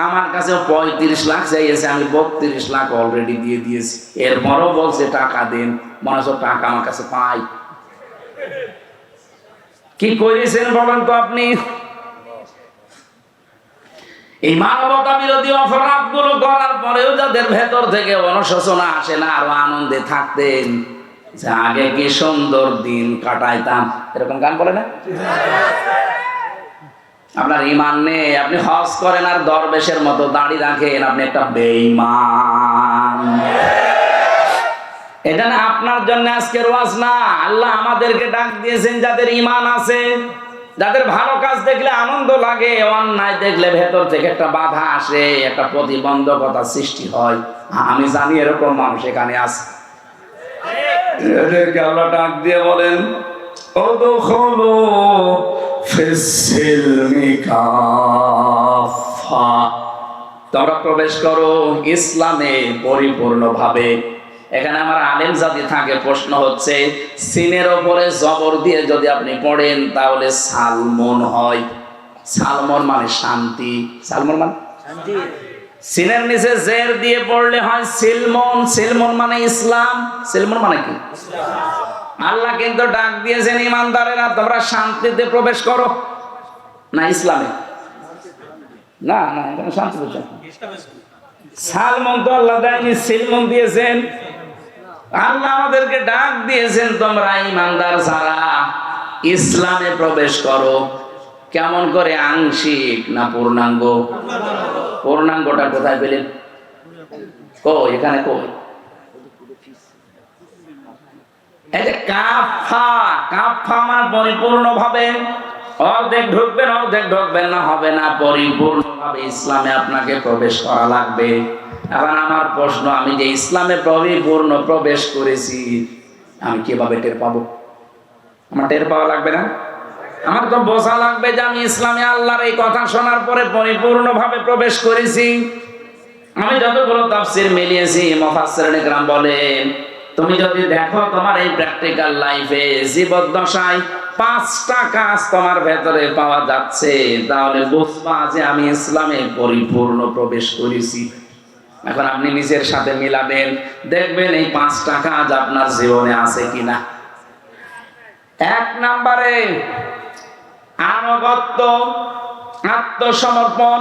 আমার কাছে 35 লাখ চাইছে, আমি 32 লাখ অলরেডি দিয়ে দিয়েছি, এরপরও বলছে টাকা দেন। মনে হচ্ছে টাকা আমার কাছে পাই। কি করেছেন বলেন তো আপনি? এই মানবতা বিরোধী অপরাধ গুলো করার পরেও যাদের ভেতর থেকে অনুশোচনা আসে না, আরো আনন্দে থাকতেন, যে আগে কি সুন্দর দিন কাটাইতাম, এরকম গান বলে না? আপনার ঈমান নেই, আপনি হজ করেন আর দরবেশের মতো দাড়ি রাখেন, আপনি একটা বেঈমান। এটা না আপনার জন্য আজকের ওয়াজ না, আল্লাহ আমাদেরকে ডাক দিয়েছেন যাদের ঈমান আছে, যাদের ভালো কাজ দেখলে আনন্দ লাগে, অন্যায় দেখলে ভেতর থেকে একটা বাধা আসে, একটা প্রতিবন্ধকতা সৃষ্টি হয়। আমি জানি এরকম মানুষ এখানে আছে। এদেরকে আল্লাহ ডাক দিয়ে বলেন, উদখুলু ফিস-সিলমি কাফা, তোমরা প্রবেশ করো ইসলামে পরিপূর্ণভাবে। এখানে আমার আলেম জাতি থাকে, প্রশ্ন হচ্ছে সিনের ওপরে জবর দিয়ে যদি আপনি পড়েন তাহলে সালমন হয়। সালমন মানে শান্তি, সালমন মানে শান্তি। সিনের নিচে জের দিয়ে পড়লে হয় সিলমন, সিলমন মানে ইসলাম। সিলমন মানে কি? আল্লাহ কিন্তু ডাক দিয়েছেন ইমানদারেরা তোমরা শান্তিতে প্রবেশ করো, না ইসলামে না, না এখানে শান্তি বলছেন। সালমন তো আল্লাহ দেয়নি, সিলমন দিয়েছেন। আল্লাহ আমাদেরকে ডাক দিয়েছেন তোমরা ইমানদার যারা ইসলামে প্রবেশ করো। কেমন করে? আংশিক না পূর্ণাঙ্গ? পূর্ণাঙ্গটা কোথায় পেলেন? কই এখানে কই? এই যে কাফা, কাফা মানে পরিপূর্ণভাবে। অর্ধেক ঢুকবেন অর্ধেক ঢুকবেন না, হবে না। পরিপূর্ণভাবে ইসলামে আপনাকে প্রবেশ করা লাগবে। এখন আমার প্রশ্ন, আমি যে ইসলামে পরিপূর্ণ প্রবেশ করেছি আমি কিভাবে টের পাবো? আমার টের পাওয়া লাগবে না? আমার তো বোঝা লাগবে যে আমি ইসলামে আল্লাহর এই কথা শোনার পরে পরিপূর্ণভাবে প্রবেশ করেছি। আমি যতগুলো তাফসীর মিলিয়েছি, মুফাসসিরিন ইকরাম বলেন তুমি যদি দেখো তোমার এই প্র্যাকটিক্যাল লাইফে জীবদ্দশায় 5টা কাজ তোমার ভেতরে পাওয়া যাচ্ছে, তাহলে বুঝবা যে আমি ইসলামে পরিপূর্ণ প্রবেশ করেছি। এখন আপনি নিজের সাথে মিলাবেন, দেখবেন এই 5টা কাজ আপনার জীবনে আছে কিনা। 1 নম্বরে আনুগত্য, আত্মসমর্পণ।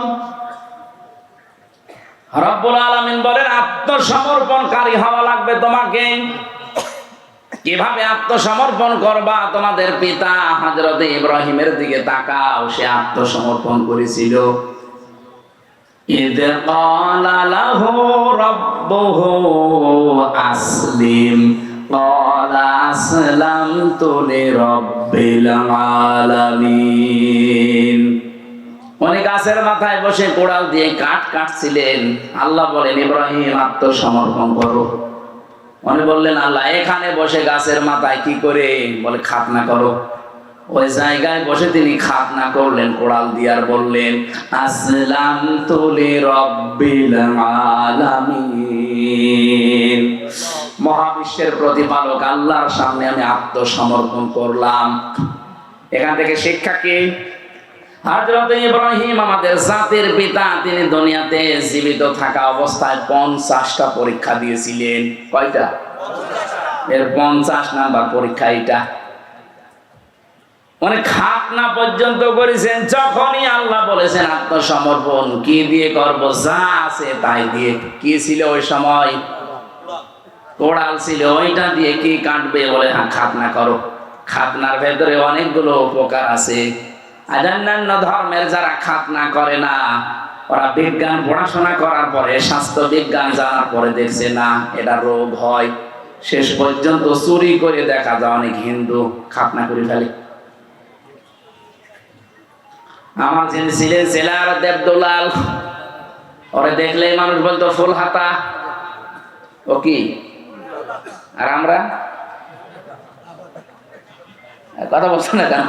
রব্বুল আলামিন বলেন আত্মসমর্পণকারী হওয়া লাগবে তোমাকে। কিভাবে আত্মসমর্পণ করবা? তোমাদের পিতা হযরত ইব্রাহিমের দিকে তাকাও, সে আত্মসমর্পণ করেছিল। ইয ক্বালা লাহু রাব্বুহু আসলিম ক্বালা আসলামতু লিরাব্বিল আলামিন। উনি গাছের মাথায় বসে কোড়াল দিয়ে কাঠ কাটছিলেন। আল্লাহ বলেন ইব্রাহিম আত্মসমর্পণ করো। উনি বললেন আল্লাহ এখানে বসে গাছের মাথায় কি করে? বলে খাতনা করো। ওই জায়গায় বসে তিনি খাতনা করলেন কোড়াল দিয়ে, আর বললেন আসলামতু লিরাব্বিল আলামিন, মহাবিশ্বের প্রতিপালক আল্লাহর সামনে আমি আত্মসমর্পণ করলাম। এখান থেকে শিক্ষা কি? হযরত ইব্রাহিম আমাদের জাতির পিতা, তিনি দুনিয়াতে জীবিত থাকা অবস্থায় 50টা পরীক্ষা দিয়েছিলেন। কয়টা? এর 50 নাম্বার পরীক্ষা এটা। মানে খাতনা পর্যন্ত করেছেন। যখনই আল্লাহ বলেছেন আত্মসমর্পণ, কি দিয়ে করব? যা আছে তাই দিয়ে। কি ছিল ওই সময়? কোড়াল ছিল, ওইটা দিয়ে কি কাটবে? বলে হ্যাঁ খাতনা করো। খাতনার ভেতরে অনেকগুলো উপকার আছে। অন্যান্য ধর্মের যারা খাতনা করে না, ওরা বিজ্ঞান পড়াশোনা করার পরে, স্বাস্থ্য বিজ্ঞান জানার পরে দেখছে না এটা রোগ হয়। শেষ পর্যন্ত চুরি করে দেখা যায় অনেক হিন্দু খাতনা করে ফেলে। আমার যিনি ছিলেন জেলার দেবদুলাল, ওরে দেখলেই মানুষ বলতো ফুল হাতা। ও কি? আর আমরা কথা বলছেন না কেন?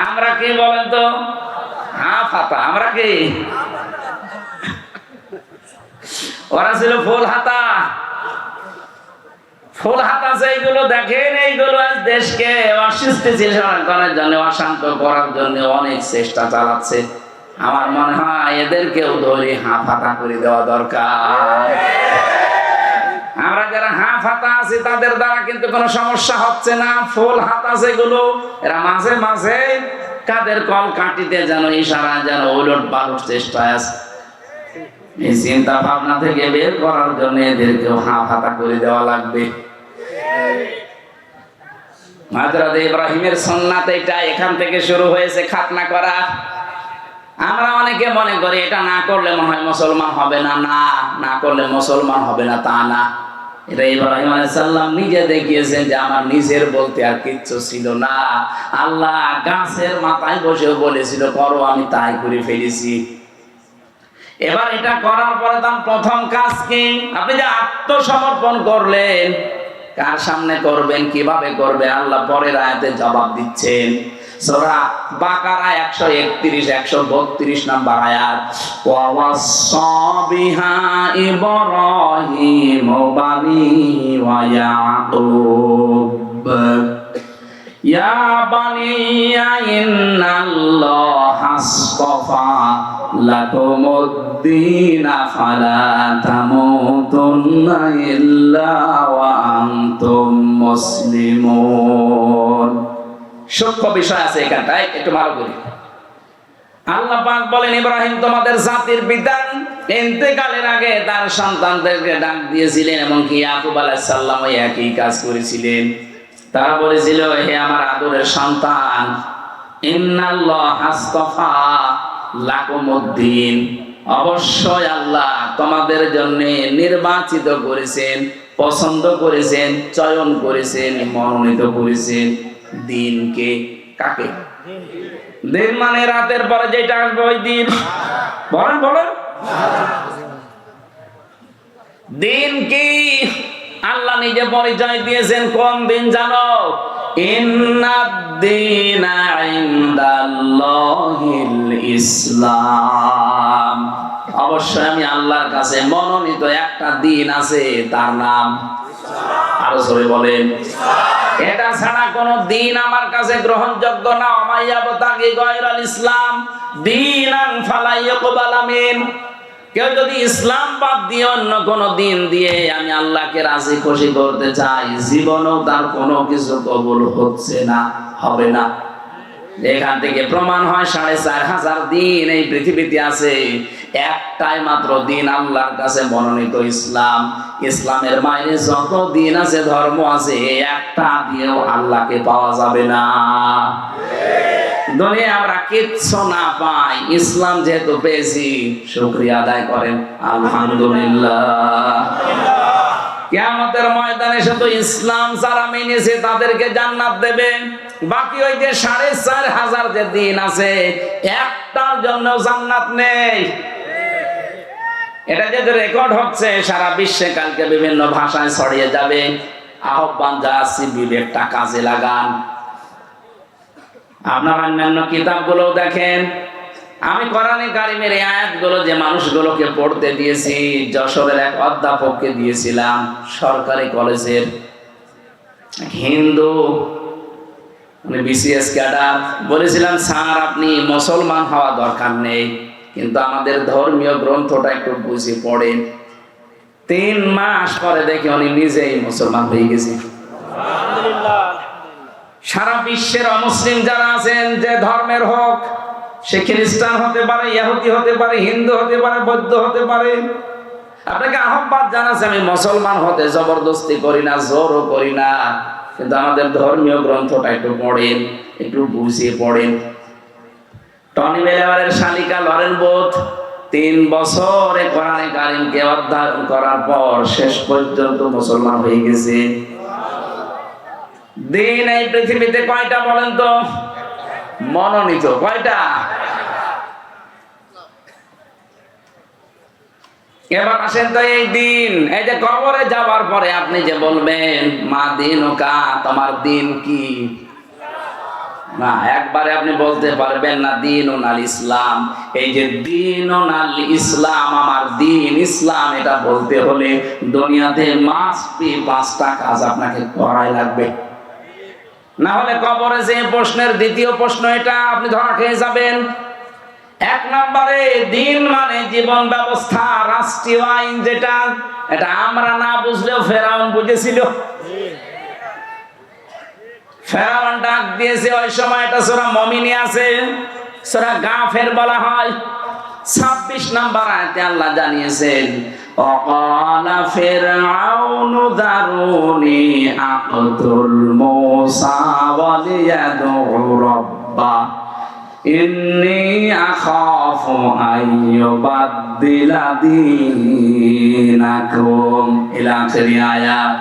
আমরা কি বলেন তো? হাফ হাতা। আমরা কি? ওরা ছিল ফুল হাতা। ফুল হাতা যেগুলো দেখেন, এইগুলো আজ দেশকে অস্থিতিশীল করার জন্য, অশান্ত করার জন্য অনেক চেষ্টা চালাচ্ছে। আমার মনে হয় এদেরকেও ধরে হাফ হাতা করে দেওয়া দরকার। আমরা যারা হাফ হাতা আছি তাদের দ্বারা কিন্তু কোনো সমস্যা হচ্ছে না। ফুল হাতা যেগুলো, এরা মাঝে মাঝে কাদের কল কাটিতে যেন ইশারা, যেন ওলট পালট চেষ্টায় আছে। এই চিন্তা ভাবনা থেকে বের করার জন্য এদেরকেও হাফ হাতা করে দেওয়া লাগবে। হযরত ইব্রাহিমের সুন্নাত এটা, এখান থেকে শুরু হয়েছে খাতনা করা। আমরা অনেকে মনে করি এটা না করলে মনে হয় মুসলমান হবে না। না, না করলে মুসলমান হবে না তা না। এটা ইব্রাহিম আলাইহিস সালাম নিজে দেখিয়েছেন যে আমার নিজের বলতে আর কিচ্ছু ছিল না, আল্লাহ গাছের মাথায় বসে বলেছিল করো, আমি তাই করে ফেলেছি। এবার এটা করার পরে তার প্রথম কাজ কি? আপনি যে আত্মসমর্পণ করলেন, কার সামনে করবেন, কিভাবে করবেন, আল্লাহ পরের আয়াতে জবাব দিচ্ছেন। সূরা বাকারা 131 132 নম্বর আয়াত, ওয়া ওয়াসা বিহা ইব্রাহিম বানিহি ওয়া ইয়াকুব ইয়া বানিয়া ইন্নাল্লাহা আসতাফা লাকুমুদ-দীন ফালা তামুতুন্না ইল্লা ওয়া আনতুম মুসলিমুন। সূক্ষ্ম বিষয় আছে এখানটায়, একটু ভালো করি। আল্লাহ পাক বলেন, ইব্রাহিম তোমাদের জাতির পিতা ইন্তেকালের আগে তার সন্তানদেরকে ডাক দিয়েছিলেন, এবং কি ইয়াকুব আলাইহিস সালাম একই কাজ করেছিলেন। তারা বলেছিল, হে আমার আদরের সন্তান, ইন্নাল্লাহা আসতাফা লাকুমুদ-দীন, অবশ্যই আল্লাহ তোমাদের জন্য নির্বাচিত করেছেন, পছন্দ করেছেন, চয়ন করেছেন, মনোনীত করেছেন দিনকে। কাকে? দিন মানে রাতের পরে যেটা আসবে ওই দিন। বলেন বলেন, দিন কি? আল্লাহ নিজে পরিচয় দিয়েছেন কোন দিন জানো? ইন্নাদ-দীনা ইনদাল্লাহিল ইসলাম, অবশ্যই আমি আল্লাহর কাছে মনোনীত একটা দিন আছে, তার নাম আরো জোরে বলেন। এটা ছাড়া কোন দিন আমার কাছে গ্রহণযোগ্য না। আমাইয়াবতাগি গায়রাল ইসলাম দীনান ফালা ইয়াকবাল মিন, কেউ যদি ইসলাম বাদ দিয়ে অন্য কোন দিন দিয়ে আমি আল্লাহকে রাজি খুশি করতে চাই, জীবনেও তার কোনো কিছু কবুল হচ্ছে না, হবে না। এখান থেকে প্রমাণ হয় 4500 দিন এই পৃথিবীতে আছে, একটাই মাত্র দিন আল্লাহর কাছে মনোনীত ইসলাম। ইসলামের বাইরে যত দিন আছে, ধর্ম আছে, একটা দিয়েও আল্লাহকে পাওয়া যাবে না। দুনিয়া আমরা কিচ্ছু না পাই, ইসলাম যেহেতু পেয়েছি শুকরিয়া আদায় করেন আলহামদুলিল্লাহ। কিয়ামতের ময়দানে শুধু ইসলাম যারা মেনেছে তাদেরকে জান্নাত দেবে, বাকি ওই যে 4500 যে দিন আছে, একটার জন্য জান্নাত নেই। এটা যে রেকর্ড হচ্ছে সারা বিশ্বে, কালকে বিভিন্ন ভাষায় ছড়িয়ে যাবে। আহ্বান জানাচ্ছি, বিবেকটা কাজে লাগান। আপনার অন্যান্য কিতাবগুলো দেখেন। আমি কোরআনে কারিমের এই আয়াতগুলো যে মানুষগুলোকে পড়তে দিয়েছি, যশোরের এক অধ্যাপককে দিয়েছিলাম, সরকারি কলেজের হিন্দু, মানে বিসিএস ক্যাডার। বলেছিলাম, স্যার আপনি মুসলমান হওয়া দরকার নেই, কিন্তু আমাদের ধর্মীয় গ্রন্থটা একটু বুঝে পড়েন। 3 মাস পরে দেখি উনি নিজেই মুসলমান হয়ে গেছে। সারা বিশ্বের অমুসলিম যারা আছেন, যে ধর্মের হোক, সে খ্রিস্টান হতে পারে, ইহুদি হতে পারে, হিন্দু হতে পারে, বৌদ্ধ হতে পারে, আপনাকে আহ্বান জানাচ্ছে, আমি মুসলমান হতে জবরদস্তি করি না, জোরও করি না, কিন্তু আমাদের ধর্মীয় গ্রন্থটা একটু পড়েন, একটু বুঝিয়ে পড়েন। টনি বেলেয়ারের শালিকা লরেন বোথ 3 বছরে কোরআনে কারিমকে অধ্যয়ন করার পর শেষ পর্যন্ত মুসলমান হয়ে গেছে। দিন এই পৃথিবীতে কয়টা বলেন তো? মনোনীত কয়টা? এবার আসেন তো, এই দিন, এই যে কবরে যাওয়ার পরে আপনি যে বলবেন মা দিনুকা, তোমার দিন কি? না, একবারে আপনি বলতে পারবেন না দিনুন আল ইসলাম। এই যে দিনুন আল ইসলাম, আমার দিন ইসলাম, এটা বলতে হলে দুনিয়াতে মাস্ট বি 5টা কাজ আপনাকে করাই লাগবে। না হলে কবরে যে প্রশ্নের দ্বিতীয় প্রশ্ন, এটা আপনি ধরা খেয়ে যাবেন। 1 নম্বরে দিন মানে জীবন ব্যবস্থা, রাষ্ট্রীয় আইন, যেটা এটা আমরা না বুঝলেও ফেরাউন বুঝেছিল। ফেরাউন ডাক দিয়েছে ওই সময়, এটা সূরা মুমিনে আছে, সূরা গাফির বলা হয়। 26 নম্বর আয়াতে আল্লাহ জানিয়েছেন, ওয়াকালা ফিরআউনু যারুনি আকতুল মূসা ওয়ালিয়াদউ রাব্বা ইন্নী আখাফু আইয়ুবাদদিলা দীনাকুম ইলা আখিরি আয়াত।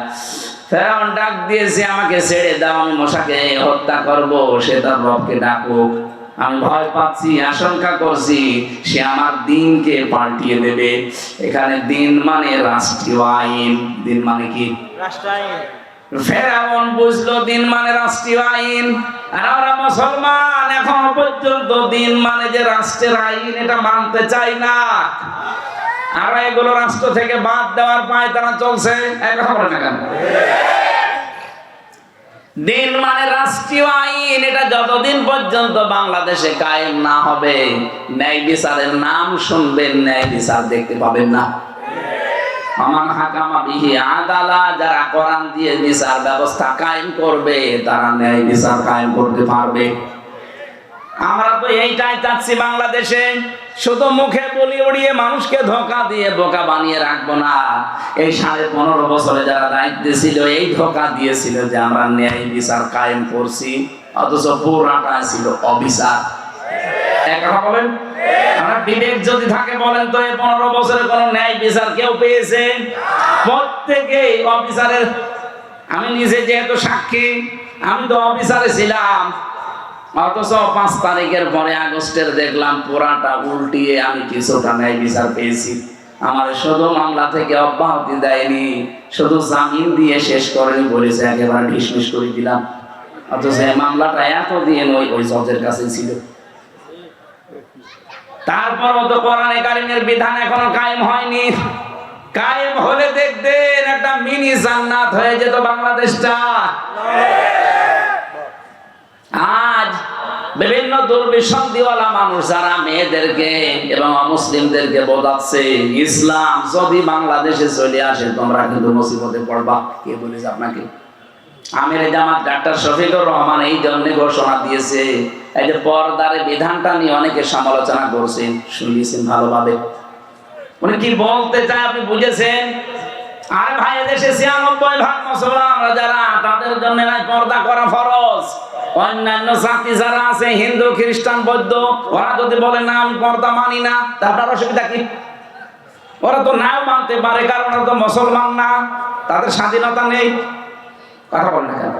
ফেরাউন ডাক দিয়েছে, আমাকে ছেড়ে দাও, আমি মূসাকে হত্যা করব, সে তার রবকে ডাকুক। আমি ভয় পাচ্ছি, আশঙ্কা করছি সে আমার দিনকে পাল্টিয়ে দেবে। এখানে দিন মানে রাষ্ট্রীয় আইন। দিন মানে কি? রাষ্ট্র আইন। ফেরাউন বুঝলো দিন মানে রাষ্ট্রীয় আইন, আর আমরা মুসলমান এখন পর্যন্ত দিন মানে যে রাষ্ট্রের আইন এটা মানতে চাই না। আর এগুলো রাষ্ট্র থেকে বাদ দেওয়ার পায় তারা চলছে। এক কথা বলে না কেন? দিন মানে রাষ্ট্রীয় আইন, এটা যতদিন পর্যন্ত বাংলাদেশে কায়েম না হবে, ন্যায় বিচারের নাম শুনবেন, ন্যায় বিচার দেখতে পাবেন না। আমান হাকামা বিহি আদালা, যারা কোরআন দিয়ে বিচার ব্যবস্থা কায়েম করবে তারা ন্যায় বিচার কায়েম করতে পারবে। আমরা তো এইটাই চাচ্ছি বাংলাদেশে। শুধু মুখে বলি উড়িয়ে মানুষকে ধোঁকা দিয়ে বোকা বানিয়ে রাখবো না। এই 15.5 বছরে যারা দায়িত্বে ছিল এই ধোঁকা দিয়েছিল যে আমরা ন্যায় বিচার কায়েম করছি, অথচ পুরাটা ছিল অবিচার। এক কথা বলেন, আমরা বিবেক যদি থাকে বলেন তো, এই 15 বছরে কোন ন্যায় বিচার কেউ পেয়েছে? প্রত্যেকেই অবিচারের। আমি নিজে যেহেতু সাক্ষী, আমি তো অবিচারে ছিলাম, অথচ 5 তারিখের পরে আগস্টের দেখলাম পুরাটা উল্টিয়ে আমি কিছুটা ন্যায় বিচার পেয়েছি। আমার শুধু মামলা থেকে অব্যাহতি দেয়নি, শুধু জামিন দিয়ে শেষ করেনি, বলেছে একেবারে ঢিসমিস করে দিলাম। অথচ এই মামলাটা এতদিন ওই জজের কাছে ছিল। তারপরও তো কোরআনে কারিমের বিধান এখনো কায়েম হয়নি। কায়েম হলে দেখবেন একটা মিনি জান্নাত হয়ে যেত বাংলাদেশটা। আজ বিভিন্ন দুর্বিসন্ধিওয়ালা মানুষ যারা মেয়েদেরকে এবং অমুসলিমদেরকে বোঝাচ্ছে ইসলাম যদি বাংলাদেশে চলে আসে তোমরা কিন্তু মুসিবতে পড়বা। কে বলেছে আপনাকে? আমির জামাত ডাক্তার শফিকুর রহমান এই জন্য ঘোষণা দিয়েছে। এই যে পর্দার বিধানটা নিয়ে অনেকে সমালোচনা করছেন, শুনিয়েছেন ভালোভাবে। উনি কি বলতে চায় আপনি বুঝেছেন? আরে ভাই, এদেশে 96% মুসলমান আমরা যারা, তাদের জন্য পর্দা করা ফরজ। অন্যান্য জাতি যারা আছে, হিন্দু, খ্রিস্টান, বৌদ্ধ, ওরা যদি বলে না আমি পর্দা মানি না, তা আপনার অসুবিধা কি? ওরা তো নাও মানতে পারে, কারণ ওরা তো মুসলমান না, তাদের স্বাধীনতা নেই। কথা বলেন না কেন?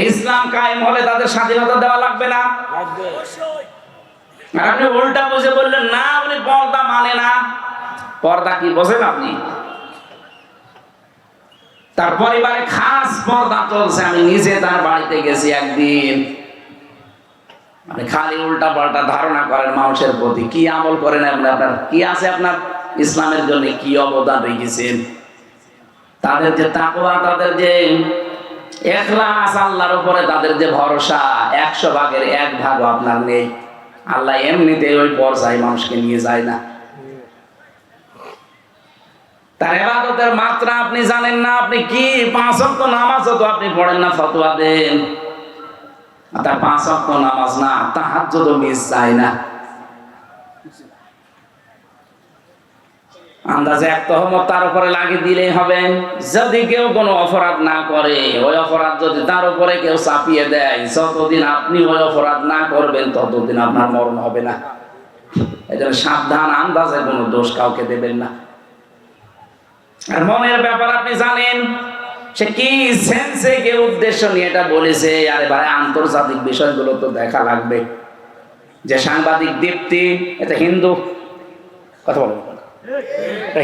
ইসলাম কায়েম হলে তাদের স্বাধীনতা দেওয়া লাগবে না? আর আপনি উল্টা বুঝে বললেন না উনি পর্দা মানে না। পর্দা কি বোঝেন আপনি? তার পরিবারে খাস পর্দা চলছে। আমি নিজে তার বাড়িতে গেছি একদিন। মানে খালি উল্টা পাল্টা ধারণা করেন মানুষের প্রতি। কি আমল করেন আপনি? আপনার কি আছে? আপনার ইসলামের জন্য কি অবদান রেখেছেন? তাদের যে তাকওয়া, তাদের যে ইখলাস, আল্লাহর উপরে তাদের যে ভরসা, 100 ভাগের 1 ভাগও আপনার নেই। আল্লাহ এমনিতে ওই পর্যায়ে মানুষকে নিয়ে যায় না। তার ইবাদতের মাত্রা আপনি জানেন না। আপনি কি 5 ওয়াক্ত নামাজও তো আপনি পড়েন না, ফতোয়া দেন। তার 5 ওয়াক্ত নামাজ না, তাহাজ্জুদও মিস যায় না। আন্দাজে এক তহমত তার উপরে লাগিয়ে দিলেই হবে। যদি কেউ কোনো অপরাধ না করে, ওই অপরাধ যদি তার উপরে কেউ চাপিয়ে দেয়, যতদিন আপনি ওই অপরাধ না করবেন ততদিন আপনার মরণ হবে না। এই জন্য সাবধান, আন্দাজে কোনো দোষ কাউকে দেবেন না। আর মনের ব্যাপার আপনি জানেন, সে কি সেন্সে কে উদ্দেশ্য নিয়ে এটা বলেছে। আরে ভাই, আন্তর্জাতিক বিষয়গুলো তো দেখা লাগবে। যে সাংবাদিক দীপ্তি, এটা হিন্দু, কথা বলবো,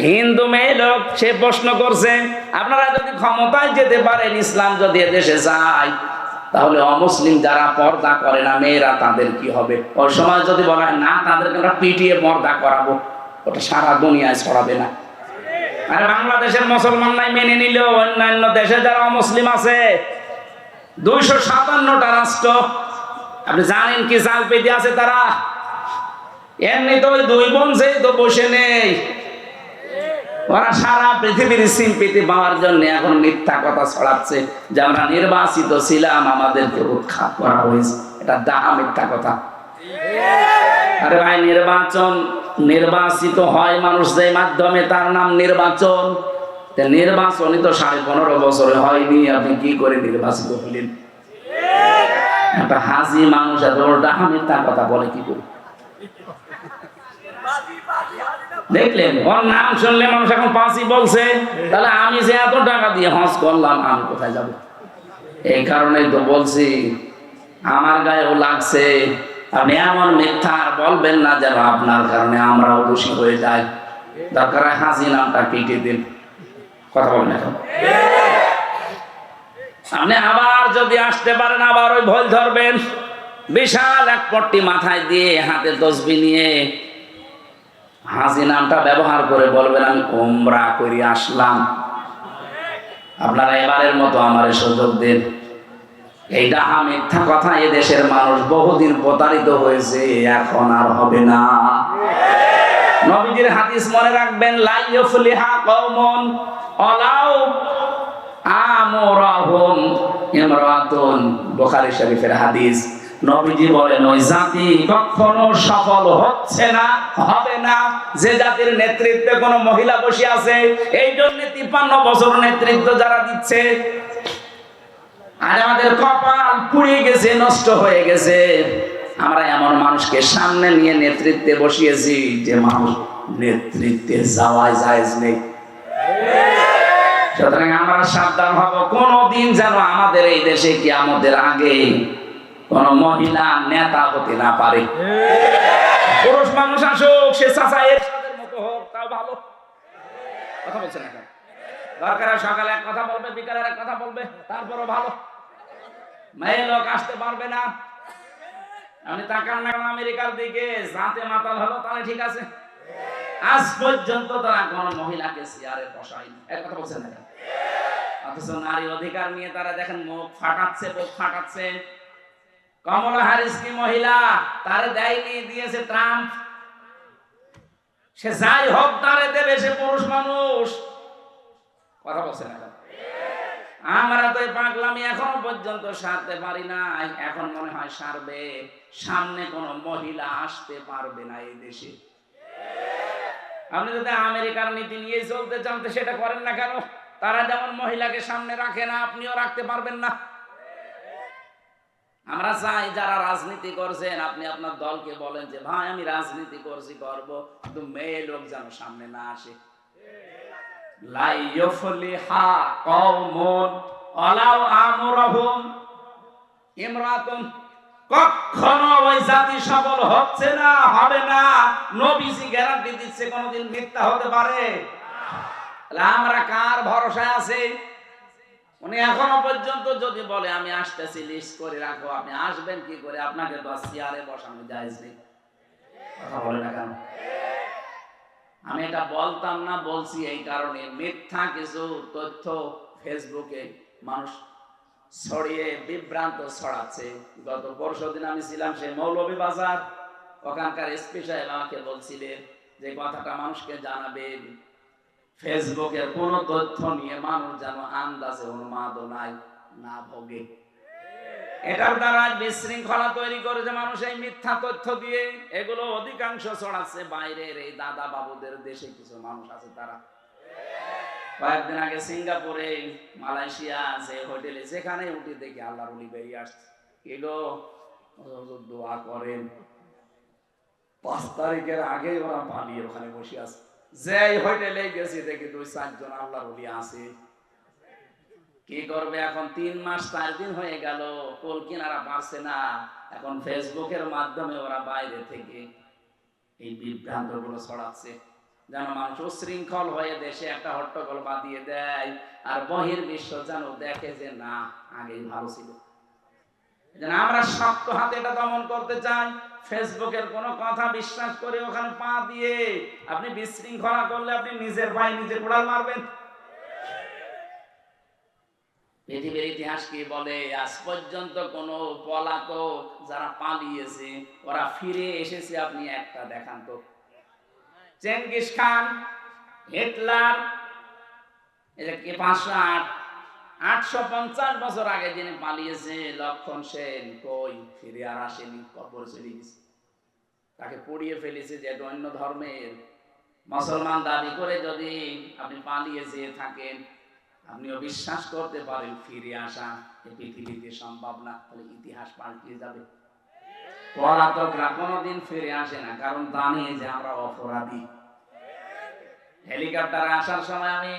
হিন্দু মেয়ে লোক, সে প্রশ্ন করছে আপনারা যদি ক্ষমতায় যেতে পারেন, ইসলাম যদি এদেশে যায়, তাহলে অমুসলিম যারা পর্দা করে না মেয়েরা, তাদের কি হবে? ওই সময় যদি বলা হয় না, তাদেরকে আমরা পিটিয়ে পর্দা করাবো, ওটা সারা দুনিয়ায় ছড়াবে না। আরে বাংলাদেশের মুসলমান নাই মেনে নিল, অন্যান্য দেশে যারা অমুসলিম আছে, 257টা রাষ্ট্র, আপনি জানেন কি জাল পেতে আছে তারা? এমনি তো ওই 2 বোন যে তো বসে নেই, ওরা সারা পৃথিবীর সিম্পিতি পাওয়ার জন্য এখন মিথ্যা কথা ছড়াচ্ছে যে আমরা নির্বাচিত ছিলাম, আমাদেরকে উৎখাত করা হয়েছে। এটা ডাহা মিথ্যা কথা। আরে ভাই, নির্বাচিত হয় মানুষ যে মাধ্যমে, তার নাম নির্বাচন। নির্বাচনই তো 15.5 বছরে হয়নি, আপনি কি করে নির্বাচিত হলেন? একটা হাজি মানুষ এত ডাহা মিথ্যা কথা বলে কি করে? দেখলেন, ওর নাম শুনলে মানুষ এখন পাঁচই বলছে, তাহলে আমি যে এত টাকা দিয়ে হজ করলাম আমি কোথায় যাব? এই কারণেই তো বলছি আমার গায়েও লাগছে। আপনি এমন মিথ্যা আর বলবেন না যেন আপনার কারণে আমরাও দোষী হয়ে যাই। দরকার হাসি নামটা কেটে দিন। কথা বলেন এখন। আপনি আবার যদি আসতে পারেন আবার ওই ভুল ধরবেন, বিশাল এক পট্টি মাথায় দিয়ে হাতে তসবি নিয়ে হাসি নামটা ব্যবহার করে বলবেন আমি উমরা করে আসলাম। আপনারা এবারের মতো আমার সুযোগ দিন। এইটা মিথ্যা কথা, এ দেশের মানুষ বহুদিন প্রতারিত হয়েছে, এখন আর হবে না। নবীজির হাদিস মনে রাখবেন, লা ইউফলিহা কওমুন ওয়ালাউ আমরাহুম ইমরাতুন, বুখারী শরীফের হাদিস। নবীজি বলেন ওই জাতি কখনো সফল হচ্ছে না, হবে না যে জাতির নেতৃত্বে কোনো মহিলা বসে আছে। এই জন্য 53 বছর নেতৃত্ব যারা দিচ্ছে, আর আমাদের কপাল পুড়ে গেছে, নষ্ট হয়ে গেছে। আমরা এমন মানুষকে সামনে নিয়ে নেতৃত্বে বসিয়েছি যে মানুষ নেতৃত্বে যাওয়াই জায়েজ নেই। সুতরাং আমরা সাবধান হব, কোনদিন যেন আমাদের এই দেশে কিয়ামতের আগে কোন মহিলা নেতা হতে না পারে। পুরুষ মানুষ আসুক, সে চাচা এরশাদের মতো হোক, তাও ভালো। কথা বলছেন এখন? দরকার সকালে এক কথা বলবে, বিকালে এক কথা বলবে, তারপরও ভালো। মেয়ে লোক আসতে পারবে না। আপনি তাকান না আমেরিকার দিকে, জাতে মাতাল হলো তাহলে ঠিক আছে। আজ পর্যন্ত তারা কোন মহিলাকে চেয়ারে বসায়নি। এক কথা বলছেন না? অথচ নারী অধিকার নিয়ে তারা দেখেন মুখ ফাটাচ্ছে, বুক ফাটাচ্ছে। কমলা হ্যারিস কি মহিলা? তারে দেয়নি, দিয়েছে ট্রাম্প। সে যাই হোক তারে দেবে, সে পুরুষ মানুষ। কথা বলছেন না? আমরা তো এই পাগলামি এখনো পর্যন্ত সারতে পারি না। এখন মনে হয় সারবে। সামনে কোন মহিলা আসতে পারবে না এই দেশে। আপনি যদি আমেরিকার নীতি নিয়ে চলতে চান তো সেটা করেন না কেন? তারা যেমন মহিলাকে সামনে রাখে না, আপনিও রাখতে পারবেন না। আমরা চাই যারা রাজনীতি করছেন, আপনি আপনার দলকে বলেন যে ভাই আমি রাজনীতি করছি, করবো, কিন্তু মেয়ে লোক যেন সামনে না আসে। লা ইউফলিহা কওমুন ওয়ালাউ আমরাহুম ইমরাতুন, কখনো ওই জাতি সফল হচ্ছে না, হবে না। নবীজি গ্যারান্টি দিচ্ছে কোনদিন মিথ্যা হতে পারে? আমরা কার ভরসায় আছি? উনি এখনো পর্যন্ত যদি বলে আমি আসতেছি, লিস্ট করে রাখো, আপনি আসবেন কি করে? আপনাকে তো চেয়ারে বসানো জায়েজ নেই। কথা বলে না কেন? আমি এটা বলতাম না, বলছি এই কারণে মিথ্যা কিছু তথ্য ফেসবুকে মানুষ ছড়িয়ে বিভ্রান্ত ছড়াচ্ছে। গত পরশুদিন আমি ছিলাম সেই মৌলভীবাজার, ওখানকার এসপি সাহেব আমাকে বলছিলেন যে কথাটা মানুষকে জানাবেন, ফেসবুকের কোন তথ্য নিয়ে মানুষ যেন আন্দাজে উন্মাদনায় না ভোগে। এটার দ্বারা বিশৃঙ্খলা তৈরি করেছে মানুষ এই মিথ্যা তথ্য দিয়ে। এগুলো অধিকাংশ ছড়াচ্ছে বাইরের এই দাদা বাবুদের দেশে কিছু মানুষ আছে তারা। কয়েকদিন আগে সিঙ্গাপুরে, মালয়েশিয়া, যে হোটেলে যেখানে উঠে দেখি আল্লাহর ওলি বেরিয়ে আসছে। এগো দোয়া করেন, 5 তারিখের আগে ওরা পালিয়ে ওখানে বসে আছে। যে হোটেলে গেছি দেখি 2-4 জন আল্লাহর ওলি আছে। কি করবে এখন? 3 মাস 4 দিন হয়ে গেল, কোল কিনারা পারছে না। এখন ফেসবুকের মাধ্যমে ওরা বাইরে থেকে এই বিভ্রান্ত গুলো ছড়াচ্ছে, যেন মানুষ উশৃঙ্খল হয়ে দেশে একটা হট্টগোল বাঁধিয়ে দেয়, আর বহির্বিশ্ব যেন দেখে যে না, আগেই ভালো ছিল। যেন আমরা শক্ত হাতে এটা দমন করতে চাই। ফেসবুকের কোন কথা বিশ্বাস করে ওখানে পা দিয়ে আপনি বিশৃঙ্খলা করলে আপনি নিজের পায়ে নিজে কোড়াল মারবেন। পৃথিবীর ইতিহাস কি বলে? আজ পর্যন্ত কোন পলাতক যারা পালিয়েছে ওরা ফিরে এসেছে আপনি একটা দেখান তো। চেঙ্গিস খান, হিটলার, এটা কি 850 বছর আগে যিনি পালিয়েছে, লক্ষণ সেন, কই ফিরে আর আসেনি, কবর চলে গেছে। তাকে পুড়িয়ে ফেলেছে যে অন্য ধর্মের মুসলমান দাবি করে যদি আপনি পালিয়ে যেয়ে থাকেন, আপনিও বিশ্বাস করতে পারেন ফিরে আসা এই পৃথিবীতে সম্ভব না, তাহলে ইতিহাস পাল্টে যাবে। পলাতকরা কোনোদিন ফিরে আসে না, কারণ জানে যে আমরা অপরাধী। হেলিকপ্টারে আসার সময় আমি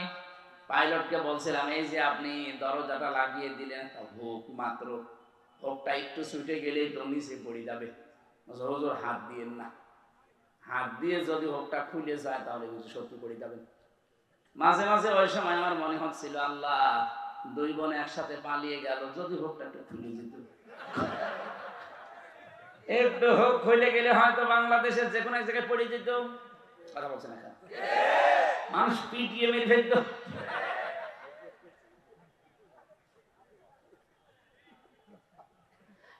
পাইলটকে বলছিলাম, এই যে আপনি দরজাটা লাগিয়ে দিলেন, হুক মাত্র, হুকটা একটু ছুটে গেলেই তো নিচে পড়ে যাবে, হুজুর হাত দিয়েন না, হাত দিয়ে যদি হুকটা খুলে যায় তাহলে কিন্তু সত্যি পড়ে যাবেন। মাঝে মাঝে ওই সময় আমার মনে হচ্ছিল, আল্লাহ, দুই বোন একসাথে পালিয়ে গেল, যদি হুকটা একটু খুলে যেত, একটু হুক খুলে গেলে হয়তো বাংলাদেশের যে কোনো এক জায়গায় পড়ে যেত। কথা বলছে না, মানুষ পিটিয়ে মেরে ফেলতো।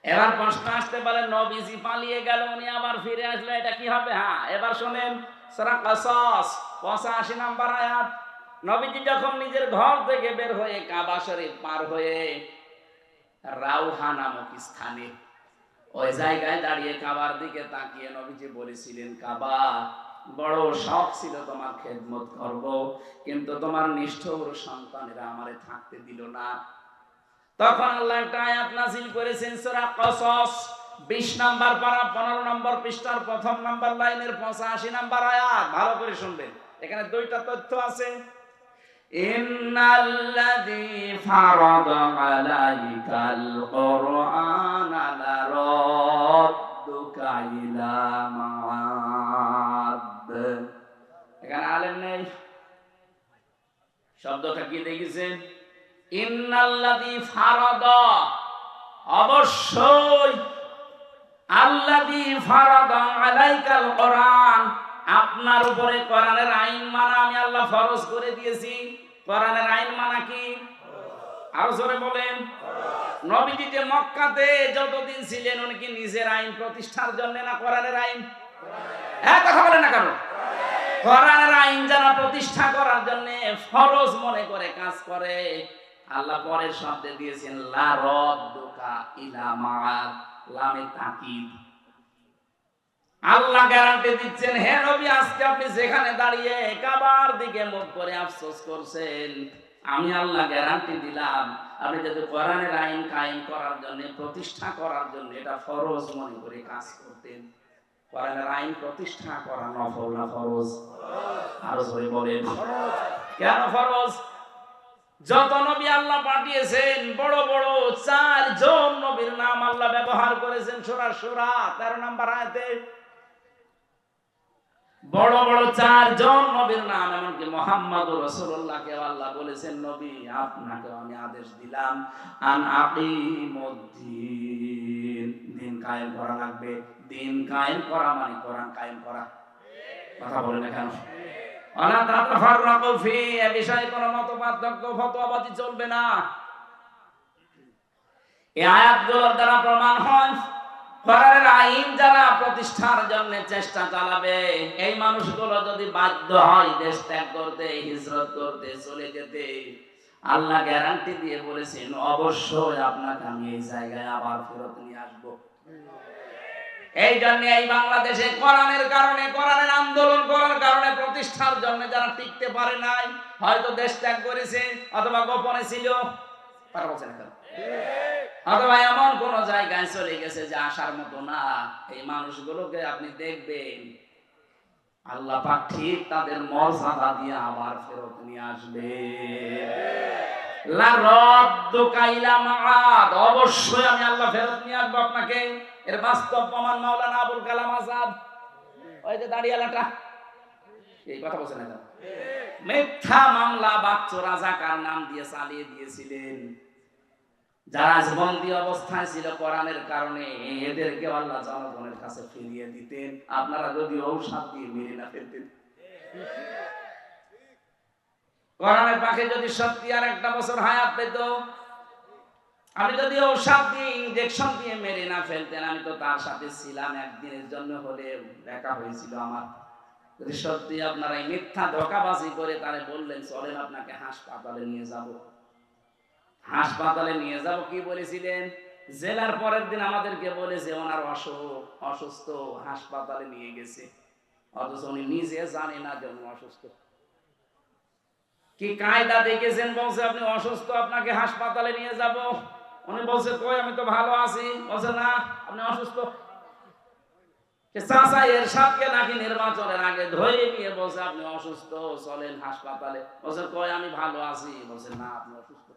এবার প্রশ্ন আসতে পারে, নবীজি পালিয়ে গেল, উনি আবার ফিরে আসলো, এটা কি হবে? হ্যাঁ, এবার শোনেন সূরা কাসাস 85 নম্বর আয়াত। নবীজি যখন নিজের ঘর থেকে বের হয়ে কাবা শরীফ পার হয়ে রাউহা নামক স্থানে ওই জায়গায় দাঁড়িয়ে কাবার দিকে তাকিয়ে নবীজি বলেছিলেন, কাবা, বড় শখ ছিল তোমার খেদমত করব, কিন্তু তোমার নিষ্ঠুর সন্তানেরা আমারে থাকতে দিল না। তখন আল্লাহ একটা আয়াত নাযিল করেছেন, সূরা কাসাস 20 নম্বর পারা 15 নম্বর পৃষ্ঠার প্রথম নম্বর লাইনের 85 নম্বর আয়াত। ভালো করে শুনবেন, এখানে দুইটা তথ্য আছে। ইন্নাল্লাযী ফারাদা আলাইকাল কুরআনা লারাদ্দুকা ইলা মাআদ। এখানে আলেম নেই, শব্দটা কি দেখেছেন? ইন্নাল্লাযী ফারাদা, অবশ্যই, আল্লাযী ফারাদা আলাইকাল কুরআন, আপনার উপরে কোরআনের আইন মানা আমি আল্লাহ ফরজ করে দিয়েছি। কোরআনের আইন মানা কি? আরো জোরে বলেন। নবীজি যে মক্কাতে যতদিন ছিলেন, উনি কি নিজের আইন প্রতিষ্ঠার জন্য না কোরআনের আইন? হ্যাঁ, কথা বলেন না কেন? কোরআনের আইন যারা প্রতিষ্ঠা করার জন্য ফরজ মনে করে কাজ করে, আল্লাহ পরের শব্দে দিয়েছেন লা রাদ্দুকা ইলা মাআদ, লামে তাকিদ। আল্লাহ গ্যারান্টি দিচ্ছেন, হে নবী, আজকে আপনি যেখানে দাঁড়িয়ে কাবার দিকে মুখ করে আফসোস করছেন, আমি আল্লাহ গ্যারান্টি দিলাম, আপনি যদি কোরআনের আইন কায়েম করার জন্য, প্রতিষ্ঠা করার জন্য এটা ফরজ মনে করে কাজ করতেন। কোরআনের আইন প্রতিষ্ঠা করা নফল না ফরজ? আরো জোরে বলেন। কেন ফরজ? যত নবী আল্লাহ পাঠিয়েছেন, বড় বড় 4 জন নবীর নাম আল্লাহ ব্যবহার করেছেন সূরা শুরা 13 নম্বর আয়াতে। বড় বড় 4 জন নবীর নাম, এমনকি মুহাম্মদুর রাসূলুল্লাহকে আল্লাহ বলেছেন, নবী, আপনাকে আমি আদেশ দিলাম আন আকিমুদ্দিন, দিন কায়েম করা লাগবে। দিন কায়েম করা মানে কোরআন কায়েম করা। কথা বলেন কেন? ওয়ালা তাতাফাররাকু ফি, এ বিষয়ে কোনো মতপার্থক্য ফতোয়াবাজি চলবে না। এই আয়াতগুলোর দ্বারা প্রমাণ হয়, কোরআনের আইন যারা প্রতিষ্ঠার জন্য চেষ্টা চালাবে, এই মানুষগুলো যদি বাধ্য হয় দেশ ত্যাগ করতে, হিজরত করতে, চলে যেতে, আল্লাহ গ্যারান্টি দিয়ে বলেছেন, অবশ্যই আপনাকে আমি এই জায়গায় আবার ফেরত নিয়ে আসবো। এই জন্য এই বাংলাদেশে কোরআনের কারণে, কোরআনের আন্দোলন করার কারণে, প্রতিষ্ঠার জন্য যারা টিকতে পারে নাই, হয়তো দেশ ত্যাগ করেছে, অথবা গোপনে ছিল, অথবা এমন কোন জায়গায় চলে গেছে যে আসার মতো না, এই মানুষগুলোকে আপনি দেখবেন আল্লাহ পাক ঠিক তাদের মর্যাদা দিয়ে আবার ফেরত নিয়ে আসবে। লা রাদ্দুকা ইলা মাআদ, অবশ্যই আমি আল্লাহ ফেরত নিয়ে আসবো আপনাকে। এর বাস্তব প্রমাণ মাওলানা আবুল কালাম আজাদ, ওই যে দাঁড়িয়ালাটা, এই কথা বলছেন না? মিথ্যা মামলা বাচ্চু রাজাকার নাম দিয়ে চালিয়ে দিয়েছিলেন। যারা বন্দী অবস্থায় ছিল কোরআনের কারণে, এদেরকে আল্লাহ জনগণের কাছে ফিরিয়ে দিতেন, আপনারা যদি ঔষধ দিয়ে মেরে না ফেলতেন। কোরআনের পাখি যদি সত্যি আর একটা বছর হায়াত পেত, আমি যদি ঔষধ দিয়ে, ইনজেকশন দিয়ে মেরে না ফেলতেন, আমি তো তার সাথে ছিলাম, একদিনের জন্য হলে দেখা হয়েছিল আমার। যদি সত্যি আপনারা এই মিথ্যা ধোঁকাবাজি করে তারে বললেন, চলেন আপনাকে হাসপাতালে নিয়ে যাব, হাসপাতালে নিয়ে যাব, কি বলেছিলেন? জেলার পরের দিন আমাদেরকে বলেছে ওনার অসুস্থ, হাসপাতালে নিয়ে গেছে, অথচ উনি নিজে জানে না যে উনি অসুস্থ। কি কায়দা দেখেছেন? বলছে আপনি অসুস্থ, আপনাকে হাসপাতালে নিয়ে যাব। উনি বলছে কই, আমি তো ভালো আছি। বলছে না, আপনি অসুস্থ। চাচা এরশাদকে নাকি নির্বাচনের আগে ধরে নিয়ে বলছে আপনি অসুস্থ, চলেন হাসপাতালে। বলছে কই আমি ভালো আছি। বলছে না আপনি অসুস্থ।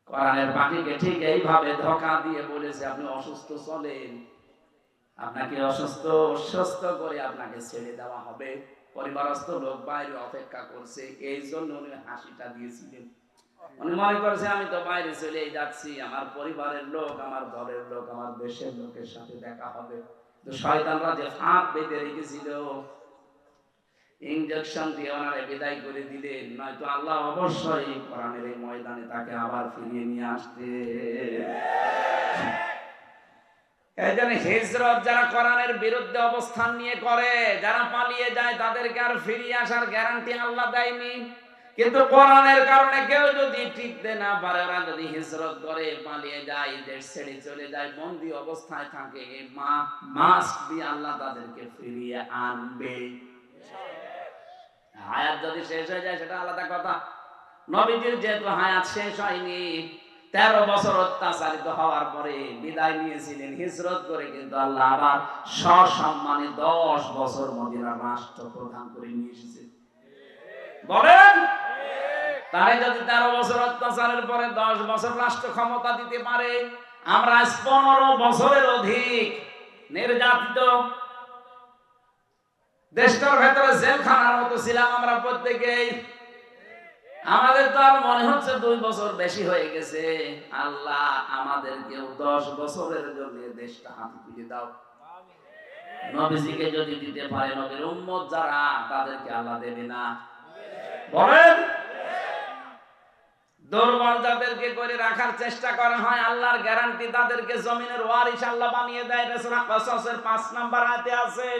কোরআনের পাখিকে ঠিক এইভাবে ধোঁকা দিয়ে বলেছে আপনি অসুস্থ, চলেন, আপনাকে অসুস্থ সুস্থ করে আপনাকে ছেড়ে দেওয়া হবে। পরিবারস্থ লোক বাইরে অপেক্ষা করছে, এই জন্য উনি হাসিটা দিয়েছিলেন। উনি মনে করছে আমি তো বাইরে চলে যাচ্ছি, আমার পরিবারের লোক, আমার দলের লোক, আমার দেশের লোকের সাথে দেখা হবে। তো শয়তানরা যে ফাঁদ বেঁধে রেখেছিল, ইনজেকশন দিয়ে ওনারে বিদায় করে দিলেন, নয়তো আল্লাহ অবশ্যই কোরআনের এই ময়দানে তাকে আবার ফিরিয়ে নিয়ে আসতে। এই জন্য হিজরত যারা কোরআনের বিরুদ্ধে অবস্থান নিয়ে করে, যারা পালিয়ে যায়, তাদেরকে আর ফিরিয়ে আসার গ্যারান্টি আল্লাহ দেয়নি। কিন্তু কোরআনের কারণে কেউ যদি টিকতে না পারে, ওরা যদি হিজরত করে পালিয়ে যায়, দেশ ছেড়ে চলে যায়, বন্দী অবস্থায় থাকে, মাস্ট বি আল্লাহ তাদেরকে ফিরিয়ে আনবে। হায়াত যদি শেষ হয়ে যায় সেটা আলাদা কথা। নবীজির যেহেতু হায়াত শেষ হয়নি, 13 বছর অত্যাচারিত হওয়ার পরে বিদায় নিয়েছিলেন হিজরত করে, কিন্তু আল্লাহ আবার সসম্মানে 10 বছর মদিনার রাষ্ট্র প্রদান করে নিয়ে এসেছে। বলেন, তাই যদি 13 বছর অত্যাচারের পরে 10 বছর রাষ্ট্র ক্ষমতা দিতে পারে, আমরা 15 বছরের অধিক নির্যাতিত, দেশটার ভেতরে জেলখানার মতো ছিলাম আমরা প্রত্যেকেই। আমাদের তো আর মনে হচ্ছে 2 বছর বেশি হয়ে গেছে। আল্লাহ আমাদেরকেও 10 বছরের জন্য দেশটা হাতে তুলে দাও। নবীজিকে যদি দিতে পারে, নবীর উম্মত যারা, তাদেরকে আল্লাহ দেবে না? বলেন, দুর্বল যাদেরকে করে রাখার চেষ্টা করা হয়, আল্লাহর গ্যারান্টি তাদেরকে জমিনের ওয়ারিস আল্লাহ বানিয়ে দেয়। সূরা কসসের 5 নম্বর আয়াতে আছে,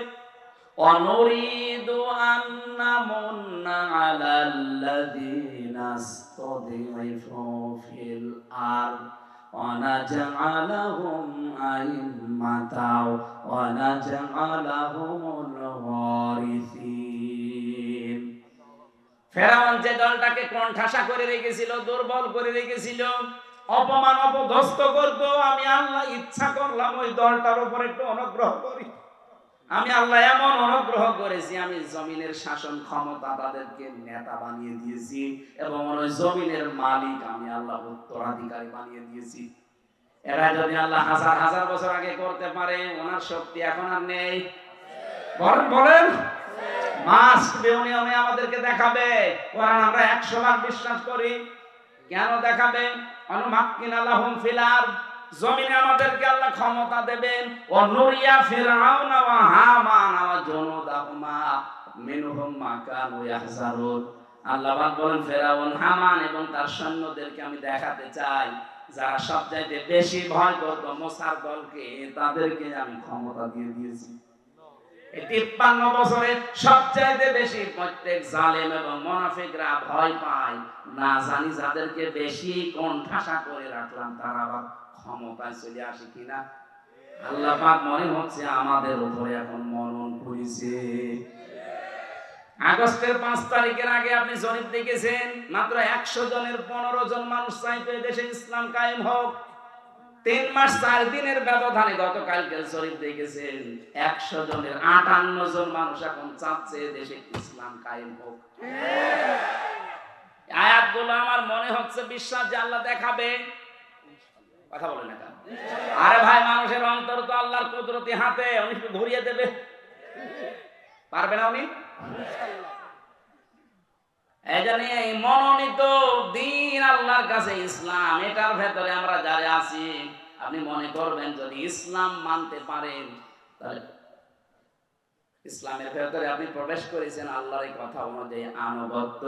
অনুরিদু আন্নামুন্না আলাল্লাযীনা ইসতাদঈফু ফিল আরদ ওয়া নাজআলাহুম আইম্মাতাও ওয়া নাজআলাহুমুল ওয়ারিসিন। ফেরাউন যে দলটাকে কোণঠাসা করে রেখেছিল, দুর্বল করে রেখেছিল, অপমান অপদস্থ করত, আমি আল্লাহ ইচ্ছা করলাম ওই দলটার উপর একটু অনুগ্রহ করি। আমি আল্লাহ এমন অনুগ্রহ করেছি, আমি জমিনের শাসন ক্ষমতা তাদেরকে নেতা বানিয়ে দিয়েছি, এবং ওই জমিনের মালিক আমি আল্লাহ উত্তরাধিকারী বানিয়ে দিয়েছি। এরা যদি আল্লাহ হাজার হাজার বছর আগে করতে পারে, ওনার শক্তি এখন আর নেই? বলেন বলেন, মাস্ট বি উনি আমাদেরকে দেখাবে। কোরআন আমরা 100 ভাগ বিশ্বাস করি। কেন দেখাবে? অনুমাক্কিনা লাহুম ফিল আরদ, জমিনে আমাদেরকে আল্লাহ ক্ষমতা দেবেন। ও নুরিয়া ফিরআউনা ওয়া হামানা ওয়া জুনুদাহুমা মিনহুম মা কানু ইয়াহজারুন। আল্লাহ পাক বলেন, ফিরআউন, হামান এবং তার সৈন্যদেরকে আমি দেখাতে চাই, যারা সবচাইতে বেশি ভয় করত মুসার দলকে, তাদেরকে আমি ক্ষমতা দিয়ে দিয়েছি। এই 53 বছরে সবচাইতে বেশি প্রত্যেক জালেম এবং মুনাফিকরা ভয় পায়, না জানি যাদেরকে বেশি কোণঠাসা করে রাখলাম তারা আবার ক্ষমতায় চলে আসে কিনা। আল্লাহ পাক মনে হচ্ছে আমাদের উপরে এখন মনন করেছে। আগস্টের 5 তারিখের আগে আপনি জরিপ দেখেছেন, মাত্র 100 জনের 15 জন মানুষ চাইতো দেশে ইসলাম কায়েম হোক। 3 মাস 4 দিনের ব্যবধানে গতকালকে জরিপ দেখেছেন, 100 জনের 58 জন মানুষ এখন চাচ্ছে দেশে ইসলাম কায়েম হোক। আয়াতগুলো আমার মনে হচ্ছে বিশ্বাস যে আল্লাহ দেখাবে। কথা বলেন না কেন? আরে ভাই, মানুষের অন্তর তো আল্লাহর কুদরতি হাতে, উনি একটু ঘুরিয়ে দেবে, পারবে না উনি? এজন্য এই মনোনীত দিন আল্লাহর কাছে ইসলাম, এটার ভেতরে আমরা যারা আছি, আপনি মনে করবেন যদি ইসলাম মানতে পারেন, তাহলে ইসলামের ভেতরে আপনি প্রবেশ করেছেন আল্লাহর এই কথা অনুযায়ী। আনুগত্য,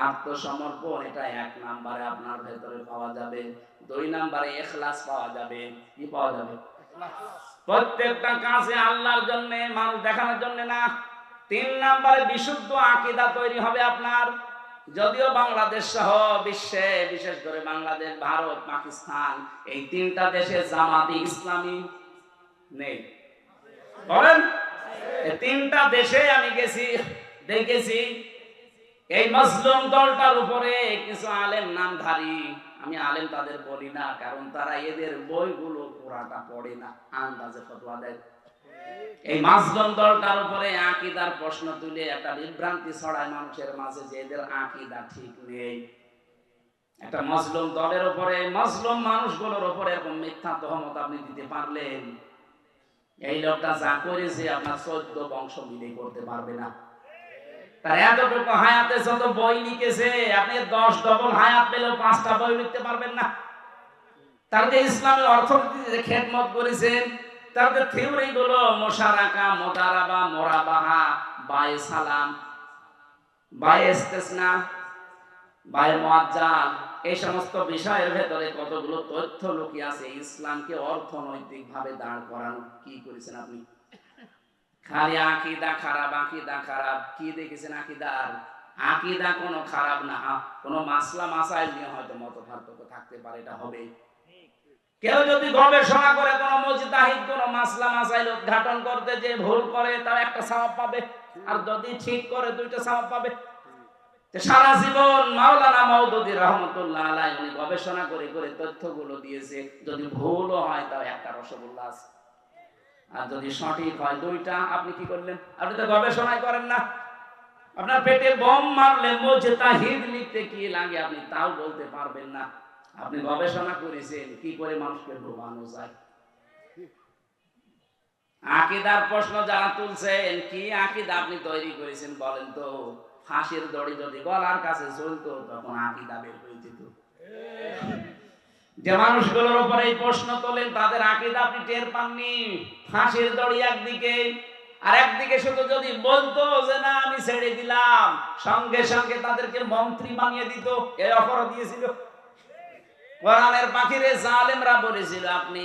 আত্মসমর্পণ, এটা 1 নম্বরে আপনার ভেতরে পাওয়া যাবে। 2 নম্বরে ইখলাস পাওয়া যাবে। কি পাওয়া যাবে? প্রত্যেকটা কাজে আল্লাহর জন্য, মানুষ দেখানোর জন্য না। 3 নম্বরে বিশুদ্ধ আকীদা তৈরি হবে আপনার। যদিও বাংলাদেশ সহ বিশ্বে, বিশেষ করে বাংলাদেশ, ভারত, পাকিস্তান, এই 3টা দেশে জামাতি ইসলামী নেই। বলেন, এই 3টা দেশে আমি গেছি, দেখেছি এই মজলুম দলটার উপরে কিছু আলেম নামধারী, আমি আলেম তাদের বলি না, কারণ তারা এদের বইগুলো পুরাটা পড়ে না, আন্দাজে ফতোয়া দেয়। এই মাজলুম দলটার উপরে আকীদার প্রশ্ন তুলে একটা বিভ্রান্তি ছড়ায় মানুষের মাঝে যে এদের আকীদা ঠিক নেই। একটা মাজলুম দলের উপরে, মাজলুম মানুষগুলোর উপরে এরকম মিথ্যা তহমত আপনি দিতে পারলেন, এই লোকটা যা করেছে আপনার 14 বংশ মিলে করতে পারবে না। তার এতটুকু হায়াতে যত বই লিখেছে, আপনি 10 ডবল হায়াত পেলেও 5টা বই লিখতে পারবেন না। তার যে ইসলামের অর্থনীতিতে যে খেদমত করেছেন, তার যে থিওরি গুলো মুশারাকা, মুদারাবা, মুরাবাহা, বায়ে সালাম, বায়ে ইস্তিসনা, বায়ে মুআজ্জাল, এই সমস্ত বিষয়ের ভেতরে কতগুলো তথ্য লুকিয়ে আছে। ইসলামকে অর্থনৈতিক ভাবে দাঁড় করানো কি করেছেন আপনি? খালি আকীদা খারাপ, আকীদা খারাপ। কি দেখেছেন আকীদার? আকীদা কোনো খারাপ না, কোনো মাসলা মাসাইল নিয়ে হয়তো মতপার্থক্য থাকতে পারে, এটা হবে। কেউ যদি গবেষণা করে কোন মুজতাহিদ কোন মাসলা মাসাইল উদ্ঘাটন করতে যে ভুল করে, তার একটা সওয়াব পাবে, আর যদি ঠিক করে 2টা সওয়াব পাবে। সারা জীবন মাওলানা মওদুদী রাহমাতুল্লাহ আলাইহি উনি গবেষণা করে করে তথ্যগুলো দিয়েছে, যদি ভুলও হয় তাও একটা রসগোল্লা আছে, আর যদি সঠিক হয় 2টা। আপনি কি করলেন? আপনি তো গবেষণাই করেন না। আপনার পেটে বোম মারলে মুজতাহিদ লিখতে কি লাগে আপনি তাও বলতে পারবেন না। আপনি গবেষণা করেছেন কি করে মানুষকে ডোবানো যায়। আকীদার প্রশ্ন যারা তুলছেন, কি আকীদা আপনি তৈরি করেছেন বলেন তো? ফাঁসির দড়ি যদি গলার কাছে চলতো তখন আকীদা বের হয়ে যেত। যে মানুষগুলোর উপরে এই প্রশ্ন তোলেন তাদের আকীদা আপনি টের পাননি। ফাঁসির দড়ি একদিকে, আর একদিকে শুধু যদি বলতো যে না আমি ছেড়ে দিলাম, সঙ্গে সঙ্গে তাদেরকে মন্ত্রী বানিয়ে দিত, এই অফারও দিয়েছিল। কোরআনের পাখিরে জালেমরা বলেছিল আপনি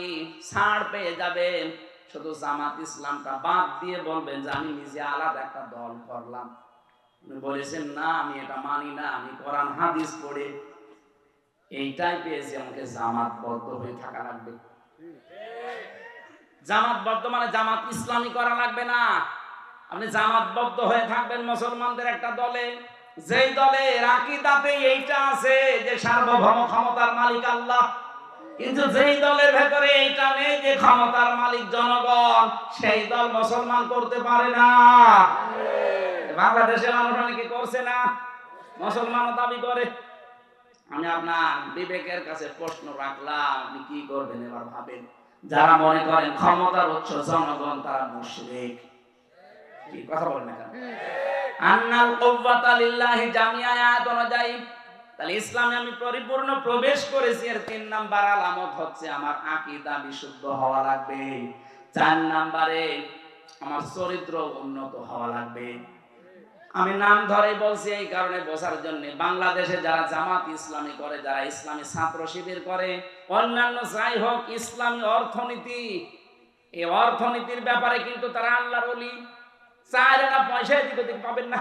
ছাড় পেয়ে যাবেন, শুধু জামাত ইসলামটা বাদ দিয়ে বলবেন যে আমি নিজে আলাদা একটা দল করলাম। উনি বলেছেন না আমি এটা মানি না, আমি কোরআন হাদিস পড়ে এইটাই পেয়েছি, আমাকে জামাতবদ্ধ হয়ে থাকা লাগবে। জামাতবদ্ধ মানে জামাত ইসলামী করা লাগবে না, আপনি জামাতবদ্ধ হয়ে থাকবেন মুসলমানদের একটা দলে, যেই দলের আকীদাতে এইটা আছে যে সার্বভৌম ক্ষমতার মালিক আল্লাহ, কিন্তু যেই দলের ভেতরে এইটা নেই যে ক্ষমতার মালিক জনগণ, সেই দল মুসলমান করতে পারে না। বাংলাদেশের মানুষ অনেকে করছে না, মুসলমানও দাবি করে। আমি আপনার বিবেকের কাছে প্রশ্ন রাখলাম, আপনি কি করবেন এবার ভাবেন। যারা মনে করেন ক্ষমতার উৎস জনগণ, তারা মুশরিক। কি কথা বলেন না কেন? আন্নাল কুওয়াতা লিল্লাহি জামিআ আয়াত অনুযায়ী তাহলে ইসলামে আমি পরিপূর্ণ প্রবেশ করেছি, এর 3 নাম্বার আলামত হচ্ছে আমার আকীদা বিশুদ্ধ হওয়া লাগবে। 4 নাম্বারে আমার চরিত্র উন্নত হওয়া লাগবে। আমি নাম ধরে বলছি এই কারণে বোঝার জন্য, বাংলাদেশে যারা জামাত ইসলামী করে, যারা ইসলামী ছাত্র শিবির করে, অন্যান্য যাই হোক, ইসলামী অর্থনীতি, এই অর্থনীতির ব্যাপারে কিন্তু তারা আল্লাহর ওলি। চাইলে না পয়সা দিকে পাবেন না।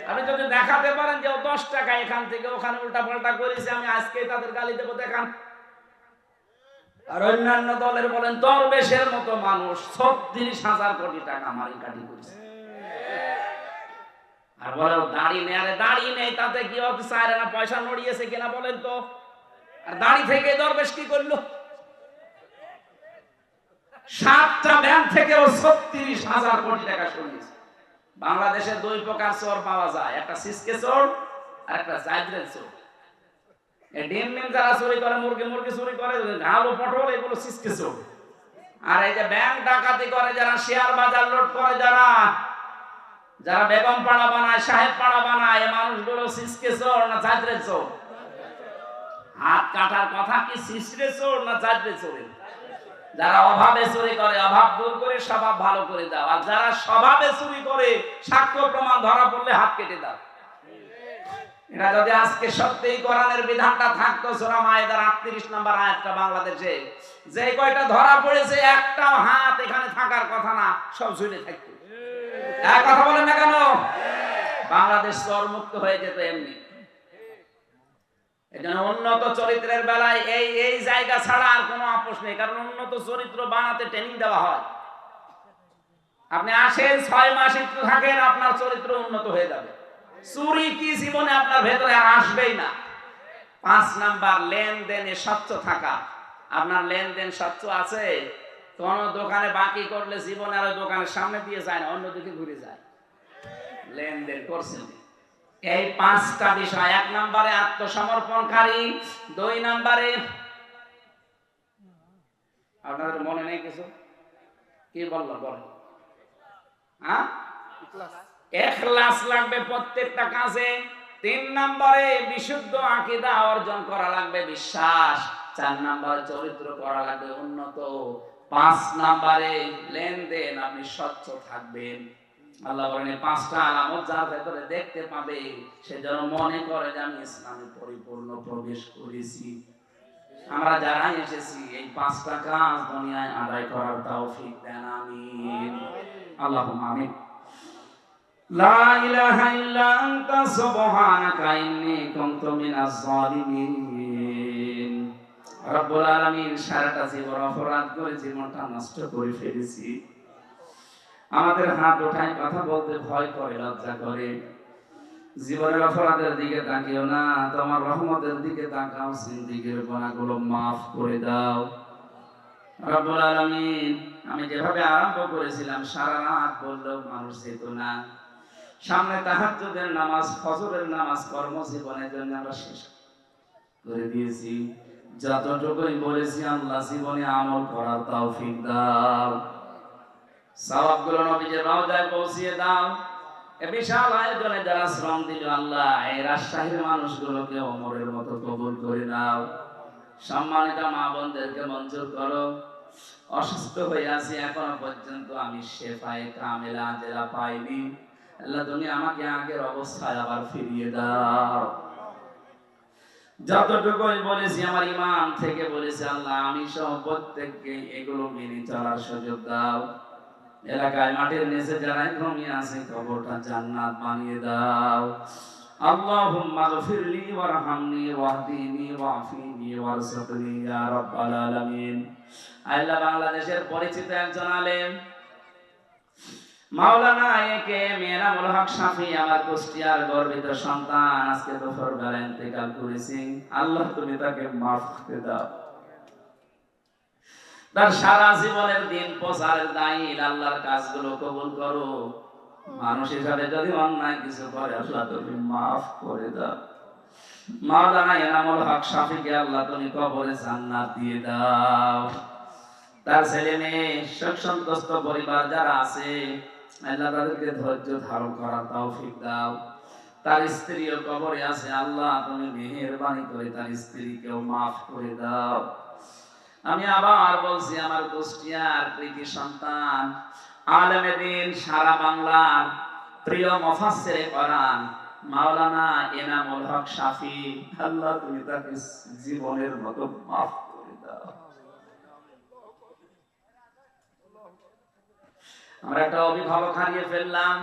আপনি যদি দেখাতে পারেন যে 10 টাকা এখান থেকে ওখানে উল্টা পাল্টা করেছে, আমি আজকে তাদের গালি দেবো, দেখান। আর অন্যান্য দলের বলেন দরবেশের মতো মানুষ 36,000 কোটি টাকা মারি কাটি করেছে, আর বলে দাড়ি নেই। আরে দাড়ি নেই তাতে কি হবে? চাইলে না পয়সা নড়িয়েছে কিনা বলেন তো? আর দাড়ি থেকে দরবেশ কি করলো? 7টা ব্যাংক থেকে 36,000 কোটি টাকা সরিয়েছে। বাংলাদেশে 2 প্রকার চোর পাওয়া যায়, একটা সিসকে চোর আর একটা জায়দ্রেল চোর। এই ডিম যারা চুরি করে, মুরগি চুরি করে, আলু পটল, এগুলো সিসকে চোর। আর এই যে ব্যাংক ডাকাতি করে যারা, শেয়ার বাজার লুট করে যারা, যারা বেগম পাড়া বানায়, সাহেব পাড়া বানায়, এই মানুষগুলো সিসকে চোর না জায়দ্রেল চোর? হাত কাটার কথা কি সিসকে চোর না জায়দ্রেল চোর? যারা অভাবে চুরি করে, অভাব দূর করে স্বভাব ভালো করে দাও, আর যারা স্বভাবে চুরি করে সাক্ষ্য প্রমাণ ধরা পড়লে হাত কেটে দাও। এটা যদি আজকে সত্যিই কোরআনের বিধানটা থাকতো, সূরা মায়েদার 38 নম্বর আয়াতটা বাংলাদেশে যে কয়টা ধরা পড়েছে, একটাও হাত এখানে থাকার কথা না, সব ঝুলে থাকতো। এক কথা বলেন না কেন? বাংলাদেশ চোর মুক্ত হয়ে যেত এমনি। এজন্য উন্নত চরিত্রের বেলায় এই জায়গা ছাড়া আর কোনো আপোষ নেই, কারণ উন্নত চরিত্র বানাতে ট্রেনিং দেওয়া হয়। আপনি আসেন 6 মাস একটু থাকেন, আপনার চরিত্র উন্নত হয়ে যাবে। চুরি কি জীবনে আপনার ভেতরে আর আসবেই না। 5 নাম্বার লেনদেনে স্বচ্ছ থাকা। আপনার লেনদেন স্বচ্ছ আছে? কোন দোকানে বাকি করলে জীবনে আর ওই দোকানের সামনে দিয়ে যায় না, অন্যদিকে ঘুরে যায়। লেনদেন করছেন। এই পাঁচটা বিষয়, 1 নম্বরে আত্মসমর্পণকারী, 2 নম্বরে আপনাদের মনে নেই কিছু, কি বললো বলেন? হ্যাঁ, ইখলাস লাগবে প্রত্যেকটা কাজে। 3 নম্বরে বিশুদ্ধ আকীদা অর্জন করা লাগবে, বিশ্বাস। 4 নম্বরে চরিত্র করা লাগবে উন্নত। 5 নম্বরে লেনদেন, আপনি স্বচ্ছ থাকবেন। আল্লাহ বলেন এই 5টা আলামত যার ভেতরে দেখতে পাবে সে যেন মনে করে যে আমি ইসলামে পরিপূর্ণ প্রবেশ করেছি। আমরা যারা এসেছি এই 5টা কাজ দুনিয়ায় আদায় করার তৌফিক দেন, আমিন। আল্লাহুম্মা আমিন। লা ইলাহা ইল্লা আনতা সুবহানাকা ইন্নী কুনতু মিনাজ জালিমিন। রব্বুল আলামিন, সারাটা জীবন অপরাধ করে জীবনটা নষ্ট করে ফেলেছি। আমাদের হাত ওঠায় কথা বলতে ভয় করে, লজ্জা করে। জীবনের অপরাধের দিকে তাকিও না, তোমার রহমতের দিকে তাকাও। জিন্দেগীর গুনাহগুলো মাফ করে দাও রব্বুল আলামিন। আমি যেভাবে আরম্ভ করেছিলাম, সারা রাত বললেও মানুষ যেত না। সামনে তাহাজ্জুদের নামাজ, ফজরের নামাজ কর্মজীবনের জন্য আমরা শেষ করে দিয়েছি। যতটুকুই বলেছি আল্লাহ জীবনে আমল করার তৌফিক দাও। সওয়াবগুলো নবীজির রওজায় পৌঁছিয়ে দাও। এ বিশাল আয়োজনে যারা শ্রম দিল আল্লাহ, এই রাজশাহীর মানুষগুলোকে ওমরের মতো কবুল করে নাও। সম্মানিত মা বোনদেরকে মঞ্জুর করো। অসুস্থ হয়ে আছি, এখনো পর্যন্ত আমি শেফায়ে কামেলা জেলা পাইনি। আল্লাহ তুমি আমাকে আগের অবস্থায় আবার ফিরিয়ে দাও। যতটুকুই বলেছি আমার ইমান থেকে বলেছি আল্লাহ, আমি সহ প্রত্যেককে এগুলো মেনে চলার সুযোগ দাও। এলাকায় মাটির নিচে যারা ঘুমিয়ে আছে কবরটা জান্নাত বানিয়ে দাও। আল্লাহুম্মা গফিরলি ওয়ারহামনি ওয়াহদিনি ওয়াফিনি ওয়ারযুকনি ইয়া রাব্বাল আলামিন। আল্লাহ, বাংলাদেশের পরিচিত একজন আলেম মাওলানা একেএম এনামুল হক শাফি, আমার কুষ্টিয়ার গর্বিত সন্তান, আজকে দুপুর বেলা ইন্তেকাল করেছি। আল্লাহ তুমি তাকে মাফ করে দাও। তার সারা জীবনের দিন প্রচারের দায়ী, আল্লাহর কাজগুলো কবুল করো। মানুষ হিসাবে যদি অন্যায় কিছু করে আল্লাহ তুমি মাফ করে দাও। মাওলানা এনামুল হক শাফিকে আল্লাহ তুমি কবরে জান্নাত দিয়ে দাও। তার ছেলে মেয়ে, শোক সন্তুষ্ট পরিবার যারা আছে আল্লাহ তাদেরকে ধৈর্য ধারণ করার তৌফিক দাও। তার স্ত্রীও কবরে আছে, আল্লাহ তুমি মেহেরবানি করে তার স্ত্রীকেও মাফ করে দাও। আমি আবার বলছি, আমার কুষ্টিয়ার কৃতি সন্তান, আলেমে দ্বীন, সারা বাংলার প্রিয় মুফাসসিরে কোরআন মাওলানা এনামুল হক শাফি, আল্লাহ তুমি তাকে জীবনের মতো মাফ করে দাও। আমরা একটা অভিভাবক হারিয়ে ফেললাম,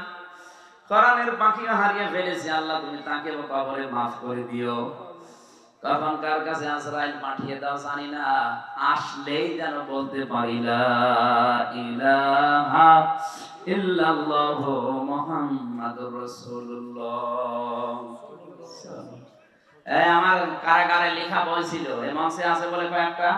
কোরআনের পাখিও হারিয়ে ফেলেছি, আল্লাহ তুমি তাকে কবরে মাফ করে দিও। কখন কার কাছে আজরাইল পাঠিয়ে দাও জানি না, আসলেই যেন বলতে পারি লা ইলাহা ইল্লাল্লাহু মুহাম্মাদুর রাসূলুল্লাহ। এই আমার কারাগারে লেখা বই ছিল, এই মঞ্চে আছে বলে কয়েকটা,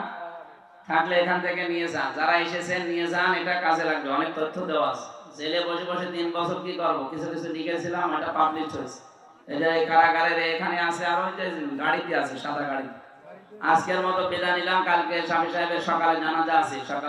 থাকলে এখান থেকে নিয়ে যান, যারা এসেছেন নিয়ে যান, এটা কাজে লাগবে। অনেক তথ্য দেওয়া আছে। জেলে বসে বসে 3 বছর কি করবো, কিছু কিছু লিখেছিলাম, এটা পাবলিশ হয়েছে। এটা এই কারাগারের এখানে আছে, আর ওই যে গাড়িতে আছে, সাদা গাড়ি। আজকের মতো বিদায় নিলাম, কালকে স্বামী সাহেবের সকালে জানাজা আছে। সকাল